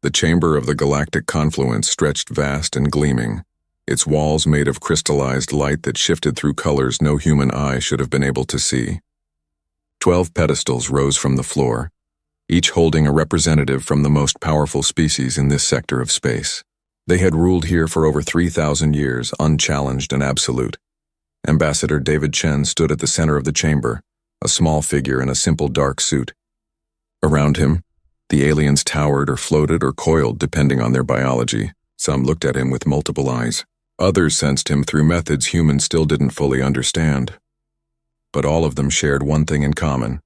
The chamber of the galactic confluence stretched vast and gleaming, its walls made of crystallized light that shifted through colors no human eye should have been able to see. 12 pedestals rose from the floor, each holding a representative from the most powerful species in this sector of space. They had ruled here for over 3,000 years, unchallenged and absolute. Ambassador David Chen stood at the center of the chamber, a small figure in a simple dark suit. Around him, the aliens towered or floated or coiled depending on their biology. Some looked at him with multiple eyes. Others sensed him through methods humans still didn't fully understand. But all of them shared one thing in common.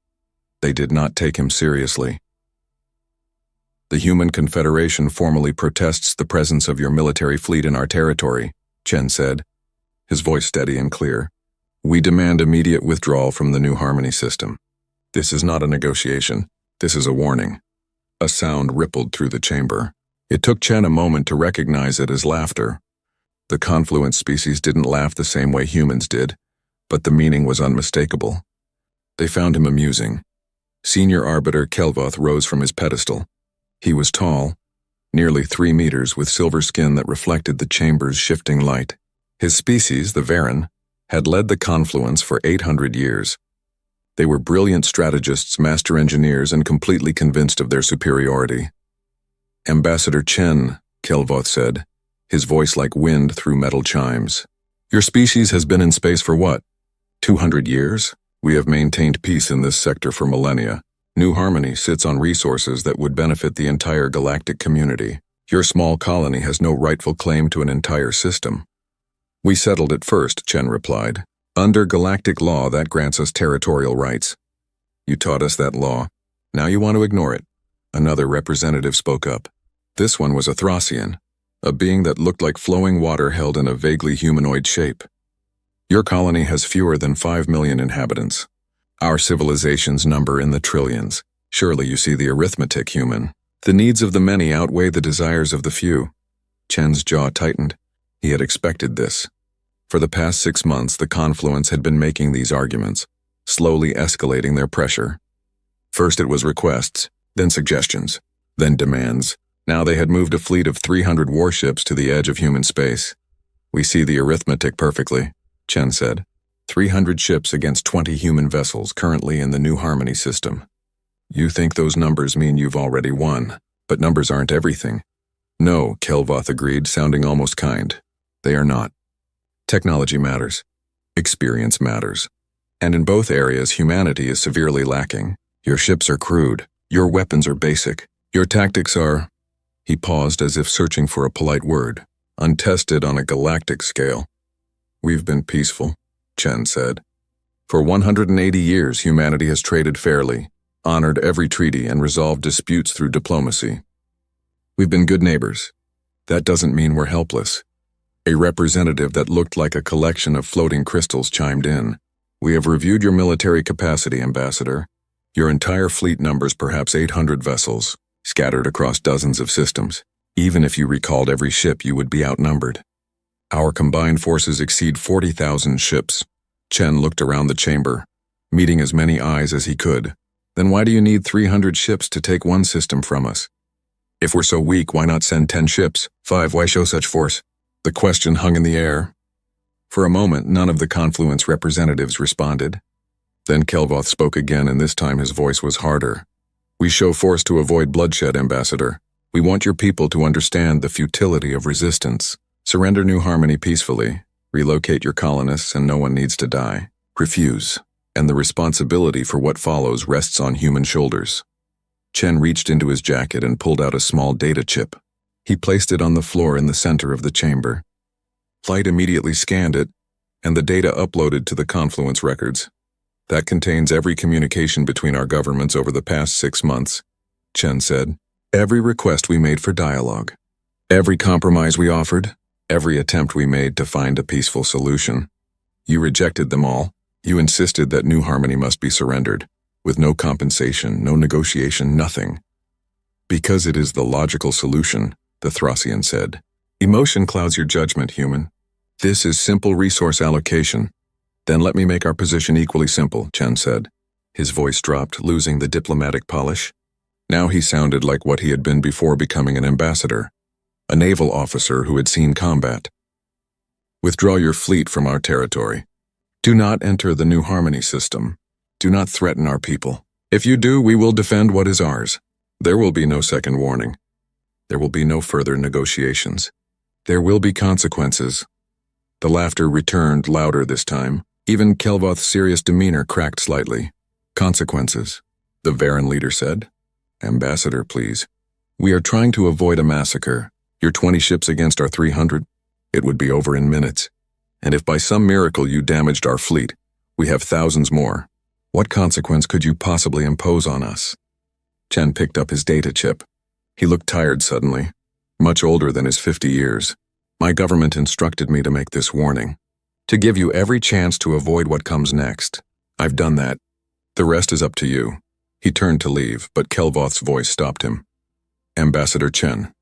They did not take him seriously. The Human Confederation formally protests the presence of your military fleet in our territory, Chen said, his voice steady and clear. We demand immediate withdrawal from the New Harmony system. This is not a negotiation. This is a warning. A sound rippled through the chamber. It took Chen a moment to recognize it as laughter. The confluence species didn't laugh the same way humans did, but the meaning was unmistakable. They found him amusing. Senior Arbiter Kelvoth rose from his pedestal. He was tall, nearly 3 meters, with silver skin that reflected the chamber's shifting light. His species, the Varen, had led the confluence for 800 years. They were brilliant strategists, master engineers, and completely convinced of their superiority. Ambassador Chen, Kelvoth said, his voice like wind through metal chimes. Your species has been in space for what? 200 years? We have maintained peace in this sector for millennia. New Harmony sits on resources that would benefit the entire galactic community. Your small colony has no rightful claim to an entire system. We settled it first, Chen replied. Under galactic law, that grants us territorial rights. You taught us that law. Now you want to ignore it. Another representative spoke up. This one was a Thracian, a being that looked like flowing water held in a vaguely humanoid shape. Your colony has fewer than 5 million inhabitants. Our civilizations number in the trillions. Surely you see the arithmetic, human. The needs of the many outweigh the desires of the few. Chen's jaw tightened. He had expected this. For the past 6 months, the confluence had been making these arguments, slowly escalating their pressure. First it was requests, then suggestions, then demands. Now they had moved a fleet of 300 warships to the edge of human space. We see the arithmetic perfectly, Chen said. 300 ships against 20 human vessels currently in the New Harmony system. You think those numbers mean you've already won, but numbers aren't everything. No, Kelvoth agreed, sounding almost kind. They are not. Technology matters. Experience matters. And in both areas, humanity is severely lacking. Your ships are crude. Your weapons are basic. Your tactics are... He paused as if searching for a polite word. Untested on a galactic scale. We've been peaceful, Chen said. For 180 years, humanity has traded fairly, honored every treaty, and resolved disputes through diplomacy. We've been good neighbors. That doesn't mean we're helpless. A representative that looked like a collection of floating crystals chimed in. We have reviewed your military capacity, Ambassador. Your entire fleet numbers perhaps 800 vessels, scattered across dozens of systems. Even if you recalled every ship, you would be outnumbered. Our combined forces exceed 40,000 ships. Chen looked around the chamber, meeting as many eyes as he could. Then why do you need 300 ships to take one system from us? If we're so weak, why not send 10 ships? 5, why show such force? The question hung in the air. For a moment, none of the confluence representatives responded. Then Kelvoth spoke again, and this time his voice was harder. We show force to avoid bloodshed, Ambassador. We want your people to understand the futility of resistance. Surrender New Harmony peacefully. Relocate your colonists, and no one needs to die. Refuse, and the responsibility for what follows rests on human shoulders. Chen reached into his jacket and pulled out a small data chip. He placed it on the floor in the center of the chamber. Light immediately scanned it, and the data uploaded to the confluence records. That contains every communication between our governments over the past 6 months, Chen said. Every request we made for dialogue. Every compromise we offered. Every attempt we made to find a peaceful solution. You rejected them all. You insisted that New Harmony must be surrendered, with no compensation, no negotiation, nothing. Because it is the logical solution, the Thracian said. Emotion clouds your judgment, human. This is simple resource allocation. Then let me make our position equally simple, Chen said. His voice dropped, losing the diplomatic polish. Now he sounded like what he had been before becoming an ambassador, a naval officer who had seen combat. Withdraw your fleet from our territory. Do not enter the New Harmony system. Do not threaten our people. If you do, we will defend what is ours. There will be no second warning. There will be no further negotiations. There will be consequences. The laughter returned louder this time. Even Kelvoth's serious demeanor cracked slightly. Consequences, the Varen leader said. Ambassador, please. We are trying to avoid a massacre. Your 20 ships against our 300. It would be over in minutes. And if by some miracle you damaged our fleet, we have thousands more. What consequence could you possibly impose on us? Chen picked up his data chip. He looked tired suddenly, much older than his 50 years. My government instructed me to make this warning, to give you every chance to avoid what comes next. I've done that. The rest is up to you. He turned to leave, but Kelvoth's voice stopped him. Ambassador Chen.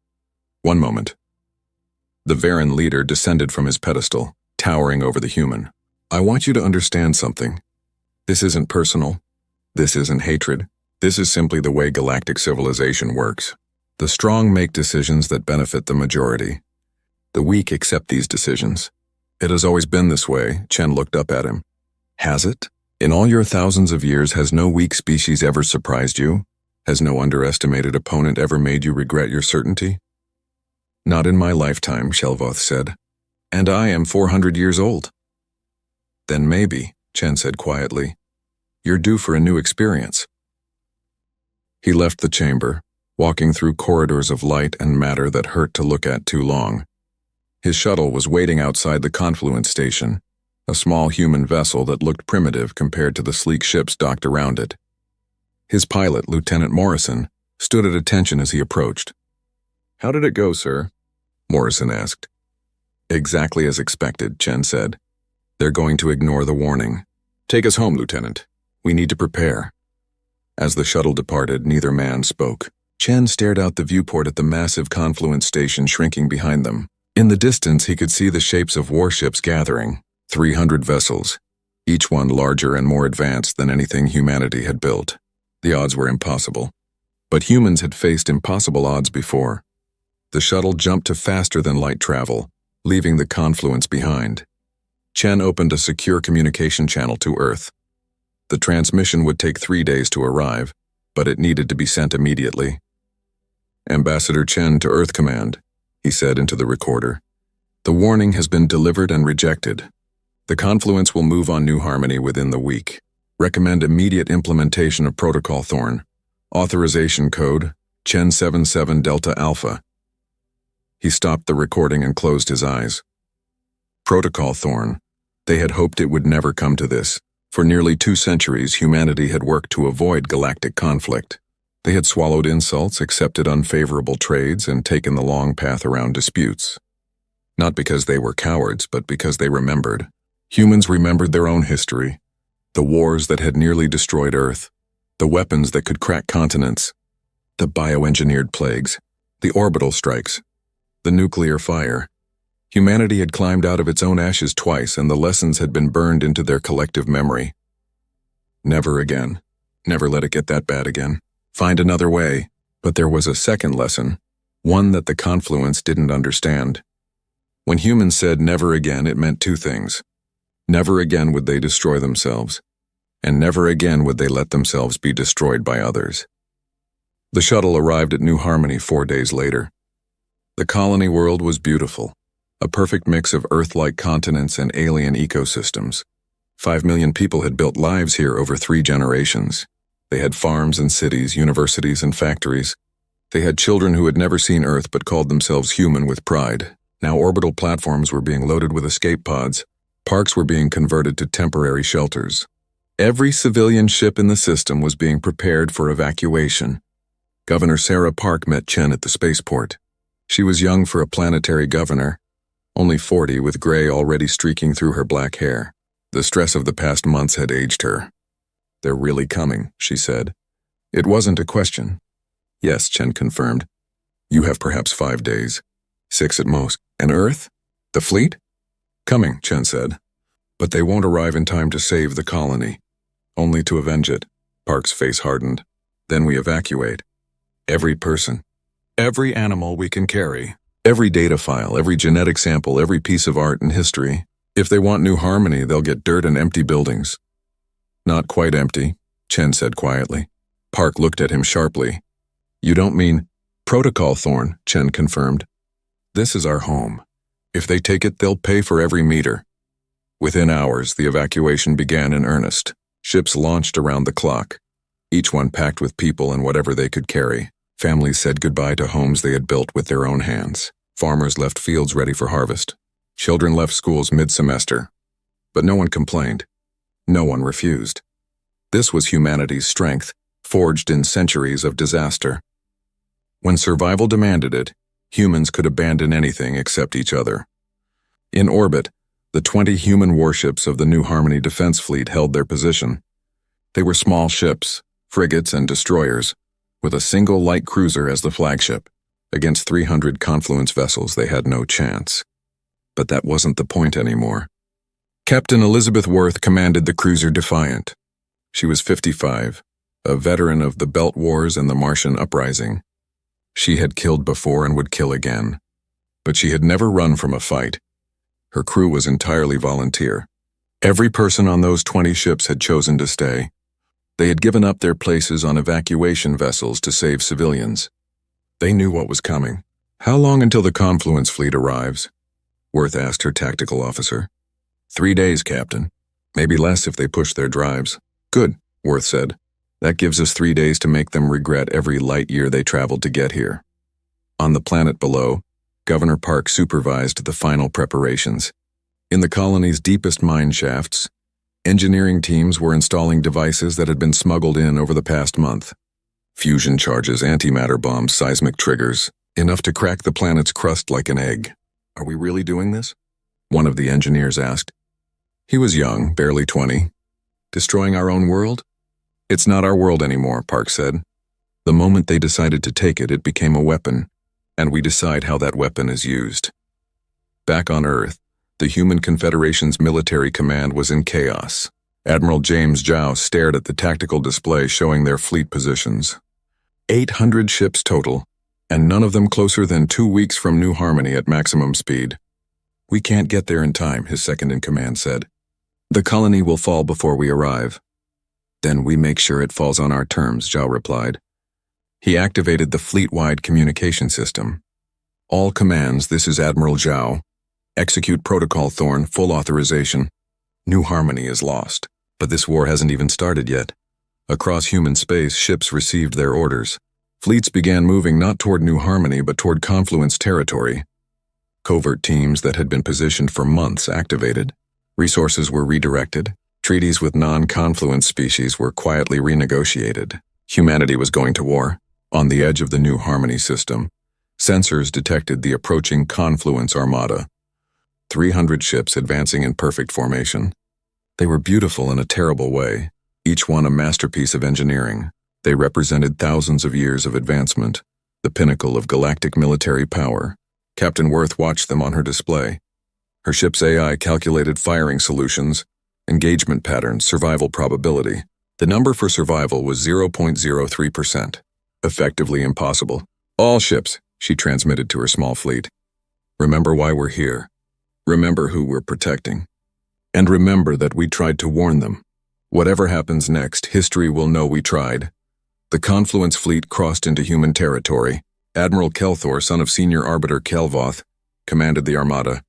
One moment. The Varen leader descended from his pedestal, towering over the human. I want you to understand something. This isn't personal. This isn't hatred. This is simply the way galactic civilization works. The strong make decisions that benefit the majority. The weak accept these decisions. It has always been this way. Chen looked up at him. Has it? In all your thousands of years, has no weak species ever surprised you? Has no underestimated opponent ever made you regret your certainty? Not in my lifetime, Kelvoth said. And I am 400 years old. Then maybe, Chen said quietly, you're due for a new experience. He left the chamber, walking through corridors of light and matter that hurt to look at too long. His shuttle was waiting outside the Confluence station, a small human vessel that looked primitive compared to the sleek ships docked around it. His pilot, Lieutenant Morrison, stood at attention as he approached. How did it go, sir? Morrison asked. Exactly as expected, Chen said. They're going to ignore the warning. Take us home, Lieutenant. We need to prepare. As the shuttle departed, neither man spoke. Chen stared out the viewport at the massive Confluence station shrinking behind them. In the distance, he could see the shapes of warships gathering, 300 vessels, each one larger and more advanced than anything humanity had built. The odds were impossible. But humans had faced impossible odds before. The shuttle jumped to faster-than-light travel, leaving the Confluence behind. Chen opened a secure communication channel to Earth. The transmission would take 3 days to arrive, but it needed to be sent immediately. Ambassador Chen to Earth Command, he said into the recorder. The warning has been delivered and rejected. The Confluence will move on New Harmony within the week. Recommend immediate implementation of Protocol Thorn. Authorization code, Chen 77 Delta Alpha. He stopped the recording and closed his eyes. Protocol Thorn. They had hoped it would never come to this. For nearly 2 centuries, humanity had worked to avoid galactic conflict. They had swallowed insults, accepted unfavorable trades, and taken the long path around disputes. Not because they were cowards, but because they remembered. Humans remembered their own history. The wars that had nearly destroyed Earth. The weapons that could crack continents. The bioengineered plagues. The orbital strikes. The nuclear fire. Humanity had climbed out of its own ashes twice, and the lessons had been burned into their collective memory. Never again. Never let it get that bad again. Find another way. But there was a second lesson, one that the Confluence didn't understand. When humans said never again, it meant 2 things. Never again would they destroy themselves, and never again would they let themselves be destroyed by others. The shuttle arrived at New Harmony 4 days later. The colony world was beautiful. A perfect mix of Earth-like continents and alien ecosystems. 5 million people had built lives here over 3 generations. They had farms and cities, universities and factories. They had children who had never seen Earth but called themselves human with pride. Now orbital platforms were being loaded with escape pods. Parks were being converted to temporary shelters. Every civilian ship in the system was being prepared for evacuation. Governor Sarah Park met Chen at the spaceport. She was young for a planetary governor, only 40 with gray already streaking through her black hair. The stress of the past months had aged her. They're really coming, she said. It wasn't a question. Yes, Chen confirmed. You have perhaps 5 days. 6 at most. And Earth? The fleet? Coming, Chen said. But they won't arrive in time to save the colony. Only to avenge it. Park's face hardened. Then we evacuate. Every person. Every animal we can carry. Every data file, every genetic sample, every piece of art and history. If they want New Harmony, they'll get dirt and empty buildings. Not quite empty, Chen said quietly. Park looked at him sharply. You don't mean Protocol Thorn, Chen confirmed. This is our home. If they take it, they'll pay for every meter. Within hours, the evacuation began in earnest. Ships launched around the clock, each one packed with people and whatever they could carry. Families said goodbye to homes they had built with their own hands. Farmers left fields ready for harvest. Children left schools mid-semester. But no one complained. No one refused. This was humanity's strength, forged in centuries of disaster. When survival demanded it, humans could abandon anything except each other. In orbit, the 20 human warships of the New Harmony Defense Fleet held their position. They were small ships, frigates and destroyers, with a single light cruiser as the flagship. Against 300 Confluence vessels, they had no chance. But that wasn't the point anymore. Captain Elizabeth Worth commanded the cruiser Defiant. She was 55, a veteran of the Belt Wars and the Martian Uprising. She had killed before and would kill again. But she had never run from a fight. Her crew was entirely volunteer. Every person on those 20 ships had chosen to stay. They had given up their places on evacuation vessels to save civilians. They knew what was coming. How long until the Confluence fleet arrives? Worth asked her tactical officer. 3 days, Captain. Maybe less if they push their drives. Good, Worth said. That gives us 3 days to make them regret every light year they traveled to get here. On the planet below, Governor Park supervised the final preparations. In the colony's deepest mine shafts, engineering teams were installing devices that had been smuggled in over the past month. Fusion charges, antimatter bombs, seismic triggers, enough to crack the planet's crust like an egg. Are we really doing this? One of the engineers asked. He was young, barely 20. Destroying our own world? It's not our world anymore, Park said. The moment they decided to take it, it became a weapon, and we decide how that weapon is used. Back on Earth, the Human Confederation's military command was in chaos. Admiral James Zhao stared at the tactical display showing their fleet positions. 800 ships total, and none of them closer than 2 weeks from New Harmony at maximum speed. We can't get there in time, his second-in-command said. The colony will fall before we arrive. Then we make sure it falls on our terms, Zhao replied. He activated the fleet-wide communication system. All commands, this is Admiral Zhao. Execute Protocol Thorn, full authorization. New Harmony is lost, but this war hasn't even started yet. Across human space, ships received their orders. Fleets began moving not toward New Harmony but toward Confluence territory. Covert teams that had been positioned for months activated. Resources were redirected. Treaties with non-Confluence species were quietly renegotiated. Humanity was going to war. On the edge of the New Harmony system, sensors detected the approaching Confluence armada. 300 ships advancing in perfect formation. They were beautiful in a terrible way, each one a masterpiece of engineering. They represented thousands of years of advancement, the pinnacle of galactic military power. Captain Worth watched them on her display. Her ship's AI calculated firing solutions, engagement patterns, survival probability. The number for survival was 0.03%. Effectively impossible. All ships, she transmitted to her small fleet. Remember why we're here. Remember who we're protecting. And remember that we tried to warn them. Whatever happens next, history will know we tried. The Confluence fleet crossed into human territory. Admiral Kelthor, son of Senior Arbiter Kelvoth, commanded the armada.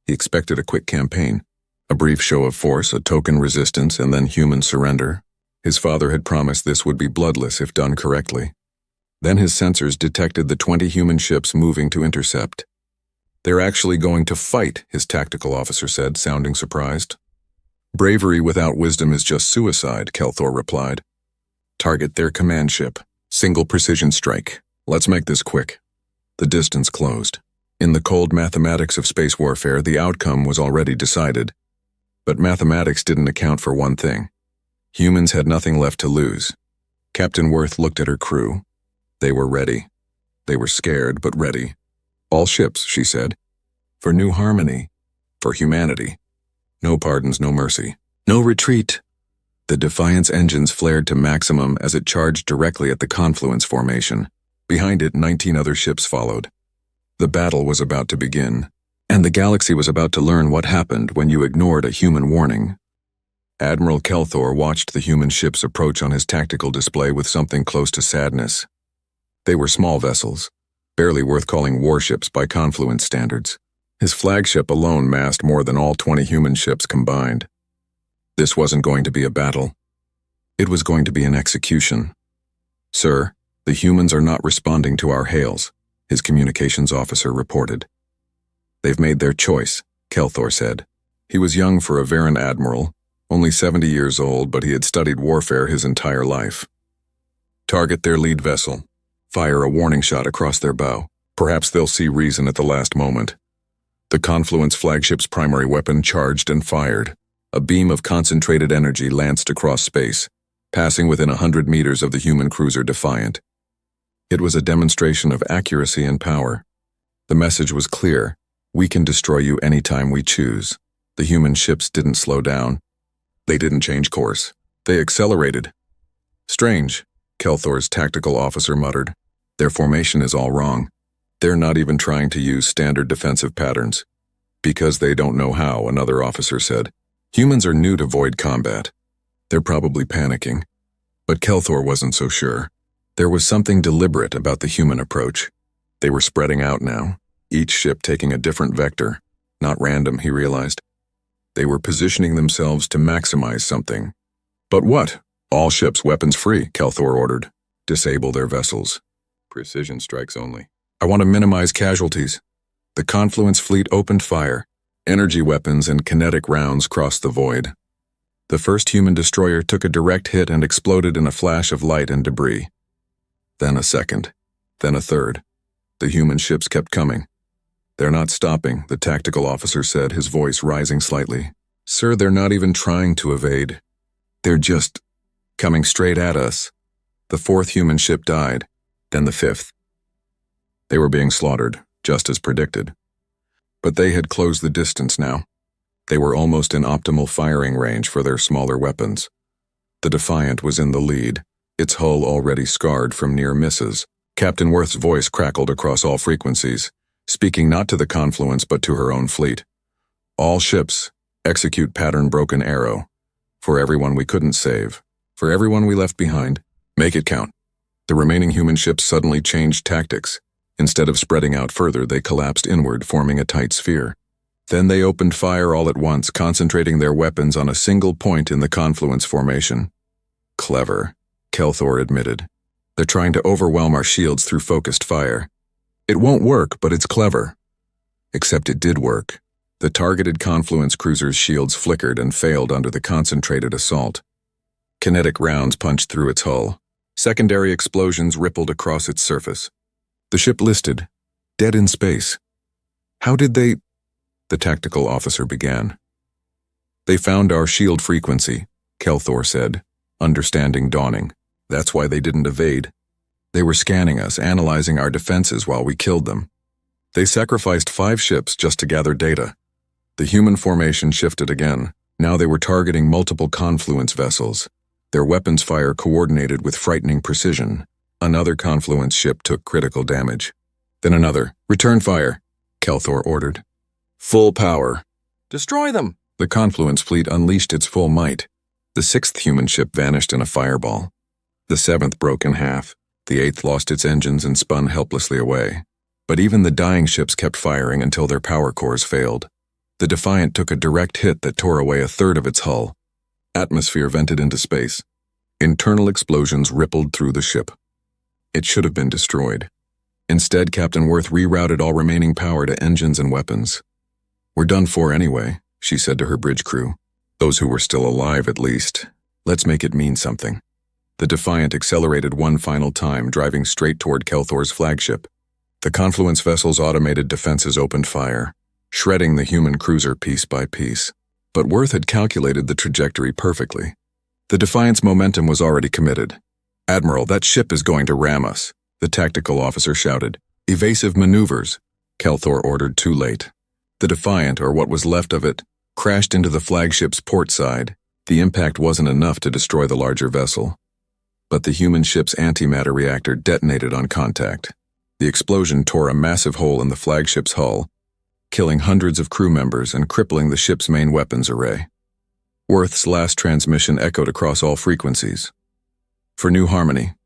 He expected a quick campaign. A brief show of force, a token resistance, and then human surrender. His father had promised this would be bloodless if done correctly. Then his sensors detected the 20 human ships moving to intercept. They're actually going to fight, his tactical officer said, sounding surprised. Bravery without wisdom is just suicide, Kelthor replied. Target their command ship. Single precision strike. Let's make this quick. The distance closed. In the cold mathematics of space warfare, the outcome was already decided. But mathematics didn't account for one thing. Humans had nothing left to lose. Captain Worth looked at her crew. They were ready. They were scared, but ready. All ships, she said. For New Harmony. For humanity. No pardons, no mercy. No retreat. The Defiant's engines flared to maximum as it charged directly at the Confluence formation. Behind it, 19 other ships followed. The battle was about to begin, and the galaxy was about to learn what happened when you ignored a human warning. Admiral Kelthor watched the human ships approach on his tactical display with something close to sadness. They were small vessels, barely worth calling warships by Confluence standards. His flagship alone massed more than all 20 human ships combined. This wasn't going to be a battle. It was going to be an execution. "Sir, the humans are not responding to our hails," his communications officer reported. "They've made their choice," Kelthor said. He was young for a Varan admiral, only 70 years old, but he had studied warfare his entire life. "Target their lead vessel. Fire a warning shot across their bow. Perhaps they'll see reason at the last moment." The Confluence flagship's primary weapon charged and fired. A beam of concentrated energy lanced across space, passing within 100 meters of the human cruiser Defiant. It was a demonstration of accuracy and power. The message was clear: we can destroy you anytime we choose. The human ships didn't slow down. They didn't change course. They accelerated. "Strange," Kelthor's tactical officer muttered. "Their formation is all wrong. They're not even trying to use standard defensive patterns." "Because they don't know how," another officer said. "Humans are new to void combat. They're probably panicking." But Kelthor wasn't so sure. There was something deliberate about the human approach. They were spreading out now, each ship taking a different vector. Not random, he realized. They were positioning themselves to maximize something. "But what?" "All ships weapons free," Kelthor ordered. "Disable their vessels. Precision strikes only. I want to minimize casualties." The Confluence fleet opened fire. Energy weapons and kinetic rounds crossed the void. The first human destroyer took a direct hit and exploded in a flash of light and debris. Then a second. Then a third. The human ships kept coming. "They're not stopping," the tactical officer said, his voice rising slightly. "Sir, they're not even trying to evade. They're just coming straight at us." The fourth human ship died, then the fifth. They were being slaughtered, just as predicted. But they had closed the distance now. They were almost in optimal firing range for their smaller weapons. The Defiant was in the lead, its hull already scarred from near misses. Captain Worth's voice crackled across all frequencies, speaking not to the Confluence but to her own fleet. "All ships, execute pattern Broken Arrow. For everyone we couldn't save. For everyone we left behind. Make it count." The remaining human ships suddenly changed tactics. Instead of spreading out further, they collapsed inward, forming a tight sphere. Then they opened fire all at once, concentrating their weapons on a single point in the Confluence formation. "Clever," Kelthor admitted. "They're trying to overwhelm our shields through focused fire. It won't work, but it's clever." Except it did work. The targeted Confluence cruiser's shields flickered and failed under the concentrated assault. Kinetic rounds punched through its hull. Secondary explosions rippled across its surface. The ship listed, dead in space. "How did they—" the tactical officer began. "They found our shield frequency," Kelthor said, understanding dawning. "That's why they didn't evade. They were scanning us, analyzing our defenses while we killed them. They sacrificed 5 ships just to gather data." The human formation shifted again. Now they were targeting multiple Confluence vessels. Their weapons fire coordinated with frightening precision. Another Confluence ship took critical damage. Then another. "Return fire," Kelthor ordered. "Full power." "Destroy them!" The Confluence fleet unleashed its full might. The 6th human ship vanished in a fireball. The 7th broke in half. The 8th lost its engines and spun helplessly away. But even the dying ships kept firing until their power cores failed. The Defiant took a direct hit that tore away a third of its hull. Atmosphere vented into space. Internal explosions rippled through the ship. It should have been destroyed. Instead, Captain Worth rerouted all remaining power to engines and weapons. "We're done for anyway," she said to her bridge crew. "Those who were still alive, at least. Let's make it mean something." The Defiant accelerated one final time, driving straight toward Kelthor's flagship. The Confluence vessel's automated defenses opened fire, shredding the human cruiser piece by piece. But Worth had calculated the trajectory perfectly. The Defiant's momentum was already committed. "Admiral, that ship is going to ram us," the tactical officer shouted. "Evasive maneuvers," Kelthor ordered too late. The Defiant, or what was left of it, crashed into the flagship's port side. The impact wasn't enough to destroy the larger vessel. but the human ship's antimatter reactor detonated on contact. The explosion tore a massive hole in the flagship's hull, killing hundreds of crew members and crippling the ship's main weapons array. Worth's last transmission echoed across all frequencies. For New Harmony,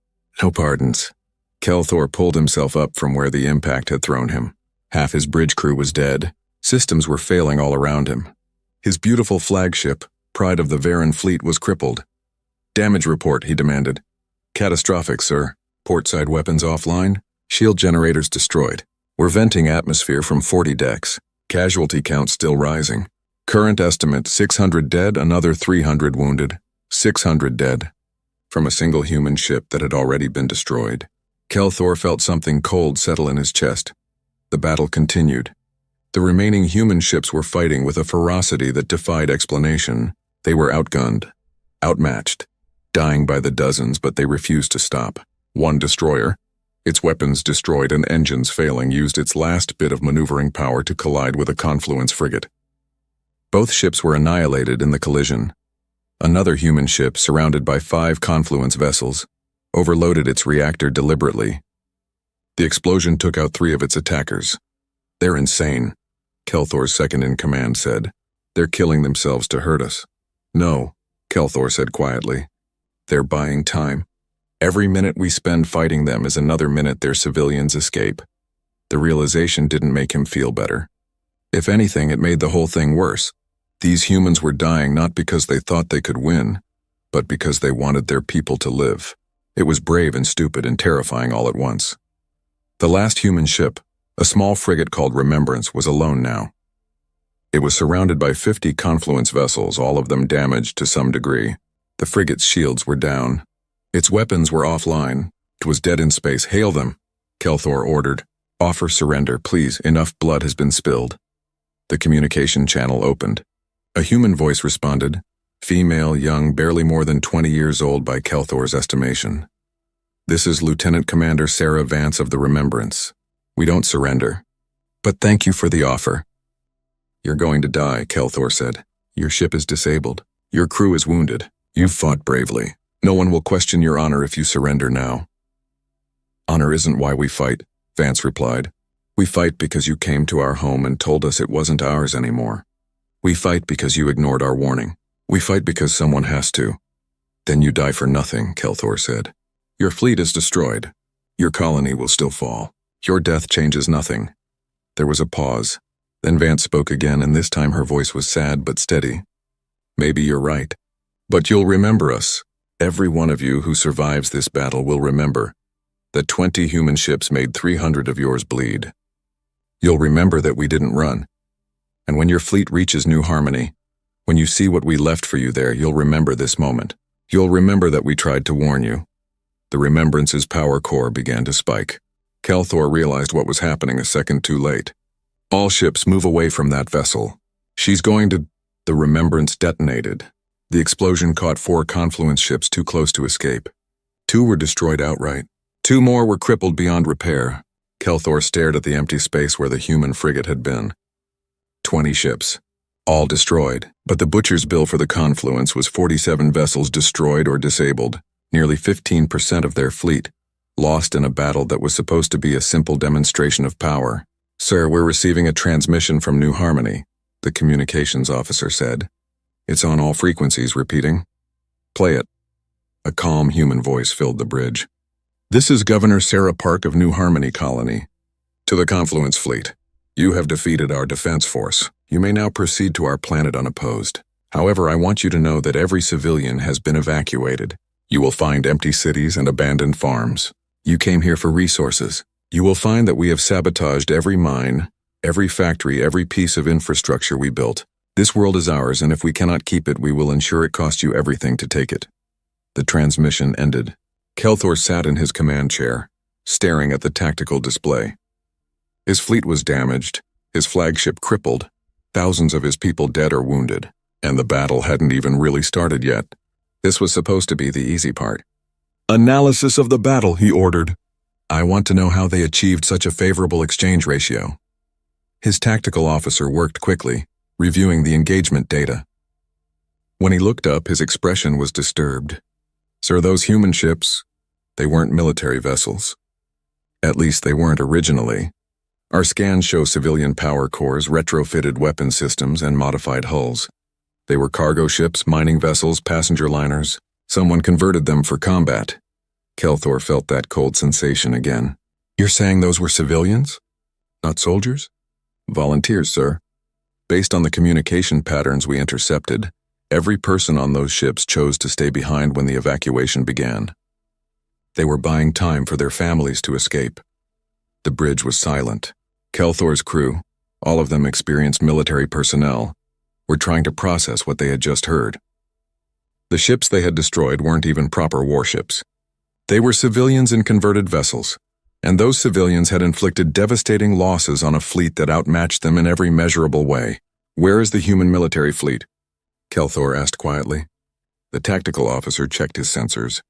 no pardons. Kelthor pulled himself up from where the impact had thrown him. Half his bridge crew was dead. Systems were failing all around him. His beautiful flagship, pride of the Varen fleet, was crippled. Damage report, he demanded. Catastrophic, sir. Portside weapons offline. Shield generators destroyed. We're venting atmosphere from 40 decks. Casualty count still rising. Current estimate, 600 dead, another 300 wounded. 600 dead. From a single human ship that had already been destroyed. Kelthor felt something cold settle in his chest. The battle continued. The remaining human ships were fighting with a ferocity that defied explanation. They were outgunned, outmatched, dying by the dozens, but they refused to stop. One destroyer, its weapons destroyed and engines failing, used its last bit of maneuvering power to collide with a Confluence frigate. Both ships were annihilated in the collision. Another human ship, surrounded by 5 Confluence vessels, overloaded its reactor deliberately. The explosion took out 3 of its attackers. They're insane, Kelthor's second-in-command said. They're killing themselves to hurt us. No, Kelthor said quietly. They're buying time. Every minute we spend fighting them is another minute their civilians escape. The realization didn't make him feel better. If anything, it made the whole thing worse. These humans were dying not because they thought they could win, but because they wanted their people to live. It was brave and stupid and terrifying all at once. The last human ship, a small frigate called Remembrance, was alone now. It was surrounded by 50 Confluence vessels, all of them damaged to some degree. The frigate's shields were down. Its weapons were offline. It was dead in space. Hail them, Kelthor ordered. Offer surrender, please. Enough blood has been spilled. The communication channel opened. A human voice responded. Female, young, barely more than 20 years old by Kelthor's estimation. This is Lieutenant Commander Sarah Vance of the Remembrance. We don't surrender. But thank you for the offer. You're going to die, Kelthor said. Your ship is disabled. Your crew is wounded. You've fought bravely. No one will question your honor if you surrender now. Honor isn't why we fight, Vance replied. We fight because you came to our home and told us it wasn't ours anymore. We fight because you ignored our warning. We fight because someone has to. Then you die for nothing, Kelthor said. Your fleet is destroyed. Your colony will still fall. Your death changes nothing. There was a pause. Then Vance spoke again, and this time her voice was sad but steady. Maybe you're right. But you'll remember us. Every one of you who survives this battle will remember that 20 human ships made 300 of yours bleed. You'll remember that we didn't run. And when your fleet reaches New Harmony, when you see what we left for you there, you'll remember this moment. You'll remember that we tried to warn you. The Remembrance's power core began to spike. Kelthor realized what was happening a second too late. All ships move away from that vessel. She's going to... The Remembrance detonated. The explosion caught 4 Confluence ships too close to escape. 2 were destroyed outright. 2 more were crippled beyond repair. Kelthor stared at the empty space where the human frigate had been. 20 ships. All destroyed, but the butcher's bill for the Confluence was 47 vessels destroyed or disabled, nearly 15% of their fleet, lost in a battle that was supposed to be a simple demonstration of power. Sir, we're receiving a transmission from New Harmony, the communications officer said. It's on all frequencies, repeating. Play it. A calm human voice filled the bridge. This is Governor Sarah Park of New Harmony Colony. To the Confluence fleet. You have defeated our defense force. You may now proceed to our planet unopposed. However, I want you to know that every civilian has been evacuated. You will find empty cities and abandoned farms. You came here for resources. You will find that we have sabotaged every mine, every factory, every piece of infrastructure we built. This world is ours, and if we cannot keep it, we will ensure it costs you everything to take it. The transmission ended. Kelthor sat in his command chair, staring at the tactical display. His fleet was damaged, his flagship crippled, thousands of his people dead or wounded, and the battle hadn't even really started yet. This was supposed to be the easy part. Analysis of the battle, he ordered. I want to know how they achieved such a favorable exchange ratio. His tactical officer worked quickly, reviewing the engagement data. When he looked up, his expression was disturbed. Sir, those human ships, they weren't military vessels. At least they weren't originally. Our scans show civilian power cores, retrofitted weapon systems, and modified hulls. They were cargo ships, mining vessels, passenger liners. Someone converted them for combat. Kelthor felt that cold sensation again. You're saying those were civilians? Not soldiers? Volunteers, sir. Based on the communication patterns we intercepted, every person on those ships chose to stay behind when the evacuation began. They were buying time for their families to escape. The bridge was silent. Kelthor's crew, all of them experienced military personnel, were trying to process what they had just heard. The ships they had destroyed weren't even proper warships. They were civilians in converted vessels, and those civilians had inflicted devastating losses on a fleet that outmatched them in every measurable way. Where is the human military fleet? Kelthor asked quietly. The tactical officer checked his sensors.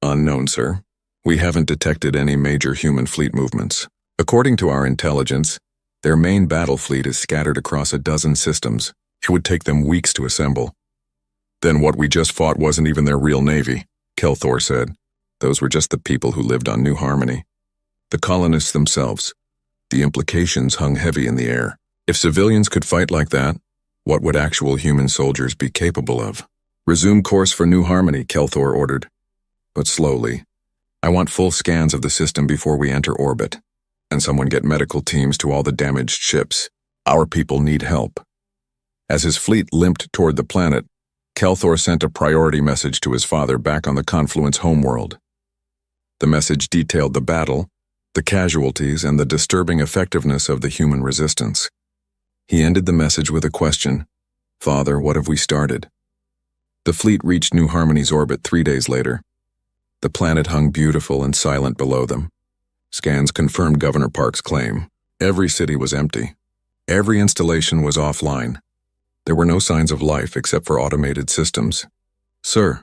Unknown, sir. We haven't detected any major human fleet movements. According to our intelligence, their main battle fleet is scattered across a dozen systems. It would take them weeks to assemble. Then what we just fought wasn't even their real navy, Kelthor said. Those were just the people who lived on New Harmony. The colonists themselves. The implications hung heavy in the air. If civilians could fight like that, what would actual human soldiers be capable of? Resume course for New Harmony, Kelthor ordered. But slowly. I want full scans of the system before we enter orbit. And someone get medical teams to all the damaged ships. Our people need help. As his fleet limped toward the planet, Kelthor sent a priority message to his father back on the Confluence homeworld. The message detailed the battle, the casualties, and the disturbing effectiveness of the human resistance. He ended the message with a question. Father, what have we started? The fleet reached New Harmony's orbit 3 days later. The planet hung beautiful and silent below them. Scans confirmed Governor Park's claim. Every city was empty. Every installation was offline. There were no signs of life except for automated systems. Sir,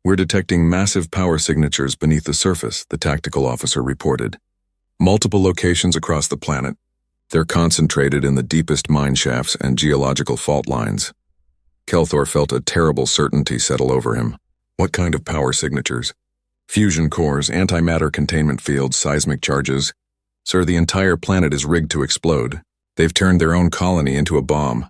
we're detecting massive power signatures beneath the surface, the tactical officer reported. Multiple locations across the planet. They're concentrated in the deepest mine shafts and geological fault lines. Kelthor felt a terrible certainty settle over him. What kind of power signatures? Fusion cores, antimatter containment fields, seismic charges. Sir, the entire planet is rigged to explode. They've turned their own colony into a bomb.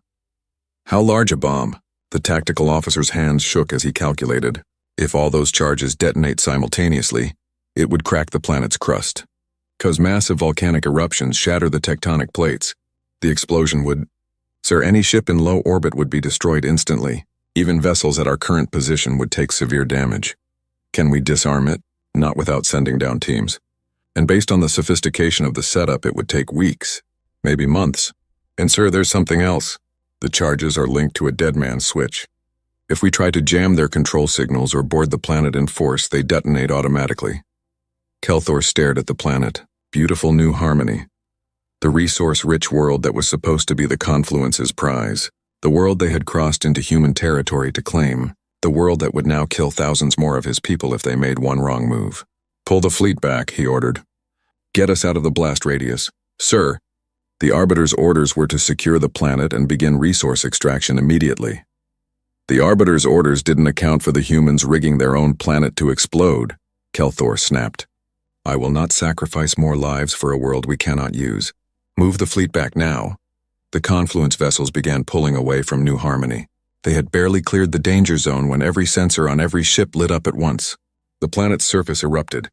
How large a bomb? The tactical officer's hands shook as he calculated. If all those charges detonate simultaneously, it would crack the planet's crust. 'Cause massive volcanic eruptions shatter the tectonic plates. The explosion would... Sir, any ship in low orbit would be destroyed instantly. Even vessels at our current position would take severe damage. Can we disarm it? Not without sending down teams. And based on the sophistication of the setup, it would take weeks, maybe months. And sir, there's something else. The charges are linked to a dead man's switch. If we try to jam their control signals or board the planet in force, they detonate automatically. Kelthor stared at the planet. Beautiful New Harmony. The resource-rich world that was supposed to be the Confluence's prize. The world they had crossed into human territory to claim. The world that would now kill thousands more of his people if they made one wrong move. Pull the fleet back, he ordered. Get us out of the blast radius. Sir, the Arbiter's orders were to secure the planet and begin resource extraction immediately. The Arbiter's orders didn't account for the humans rigging their own planet to explode, Kelthor snapped. I will not sacrifice more lives for a world we cannot use. Move the fleet back now. The Confluence vessels began pulling away from New Harmony. They had barely cleared the danger zone when every sensor on every ship lit up at once. The planet's surface erupted.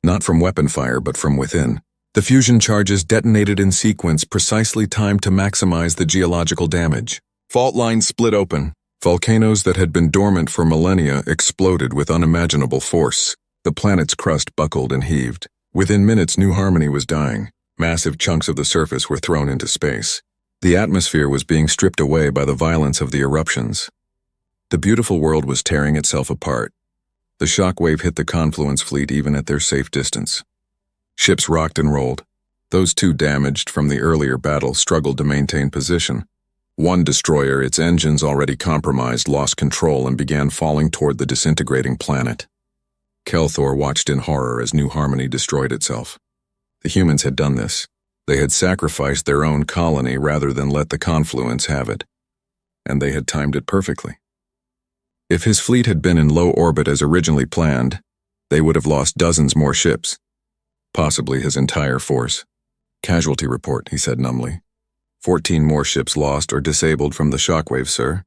Not from weapon fire, but from within. The fusion charges detonated in sequence, precisely timed to maximize the geological damage. Fault lines split open. Volcanoes that had been dormant for millennia exploded with unimaginable force. The planet's crust buckled and heaved. Within minutes, New Harmony was dying. Massive chunks of the surface were thrown into space. The atmosphere was being stripped away by the violence of the eruptions. The beautiful world was tearing itself apart. The shockwave hit the Confluence fleet even at their safe distance. Ships rocked and rolled. Those two damaged from the earlier battle struggled to maintain position. One destroyer, its engines already compromised, lost control and began falling toward the disintegrating planet. Kelthor watched in horror as New Harmony destroyed itself. The humans had done this. They had sacrificed their own colony rather than let the Confluence have it. And they had timed it perfectly. If his fleet had been in low orbit as originally planned, they would have lost dozens more ships, possibly his entire force. Casualty report, he said numbly. 14 more ships lost or disabled from the shockwave, sir.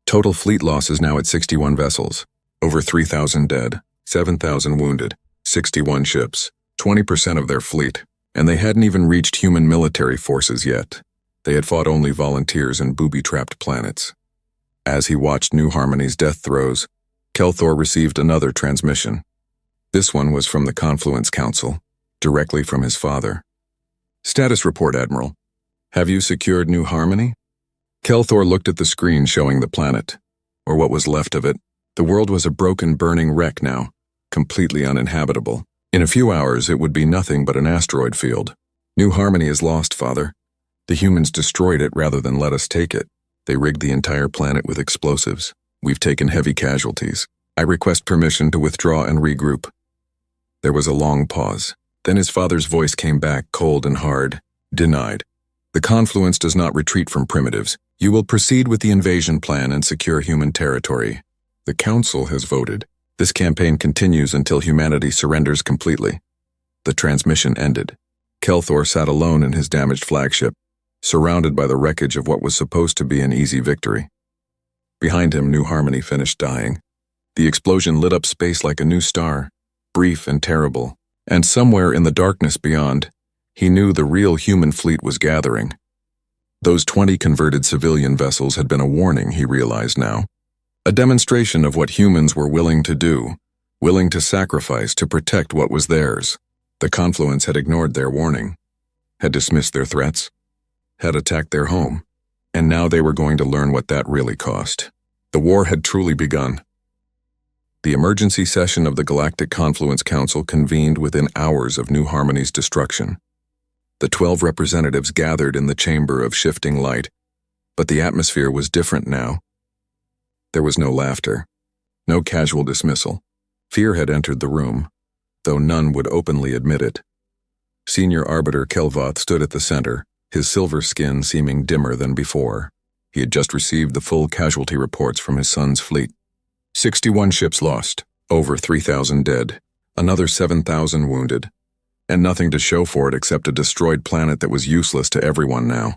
Total fleet loss is now at 61 vessels. Over 3,000 dead, 7,000 wounded, 61 ships, 20% of their fleet. And they hadn't even reached human military forces yet. They had fought only volunteers in booby-trapped planets. As he watched New Harmony's death throes, Kelthor received another transmission. This one was from the Confluence Council, directly from his father. Status report, Admiral. Have you secured New Harmony? Kelthor looked at the screen showing the planet, or what was left of it. The world was a broken, burning wreck now, completely uninhabitable. In a few hours, it would be nothing but an asteroid field. New Harmony is lost, Father. The humans destroyed it rather than let us take it. They rigged the entire planet with explosives. We've taken heavy casualties. I request permission to withdraw and regroup. There was a long pause. Then his father's voice came back, cold and hard. Denied. The Confluence does not retreat from primitives. You will proceed with the invasion plan and secure human territory. The Council has voted. This campaign continues until humanity surrenders completely. The transmission ended. Kelthor sat alone in his damaged flagship, surrounded by the wreckage of what was supposed to be an easy victory. Behind him, New Harmony finished dying. The explosion lit up space like a new star, brief and terrible, and somewhere in the darkness beyond, he knew the real human fleet was gathering. Those 20 converted civilian vessels had been a warning, he realized now. A demonstration of what humans were willing to do, willing to sacrifice to protect what was theirs. The Confluence had ignored their warning, had dismissed their threats, had attacked their home, and now they were going to learn what that really cost. The war had truly begun. The emergency session of the Galactic Confluence Council convened within hours of New Harmony's destruction. The 12 representatives gathered in the chamber of shifting light, but the atmosphere was different now. There was no laughter, no casual dismissal. Fear had entered the room, though none would openly admit it. Senior Arbiter Kelvoth stood at the center, his silver skin seeming dimmer than before. He had just received the full casualty reports from his son's fleet. 61 ships lost, over 3,000 dead, another 7,000 wounded, and nothing to show for it except a destroyed planet that was useless to everyone now.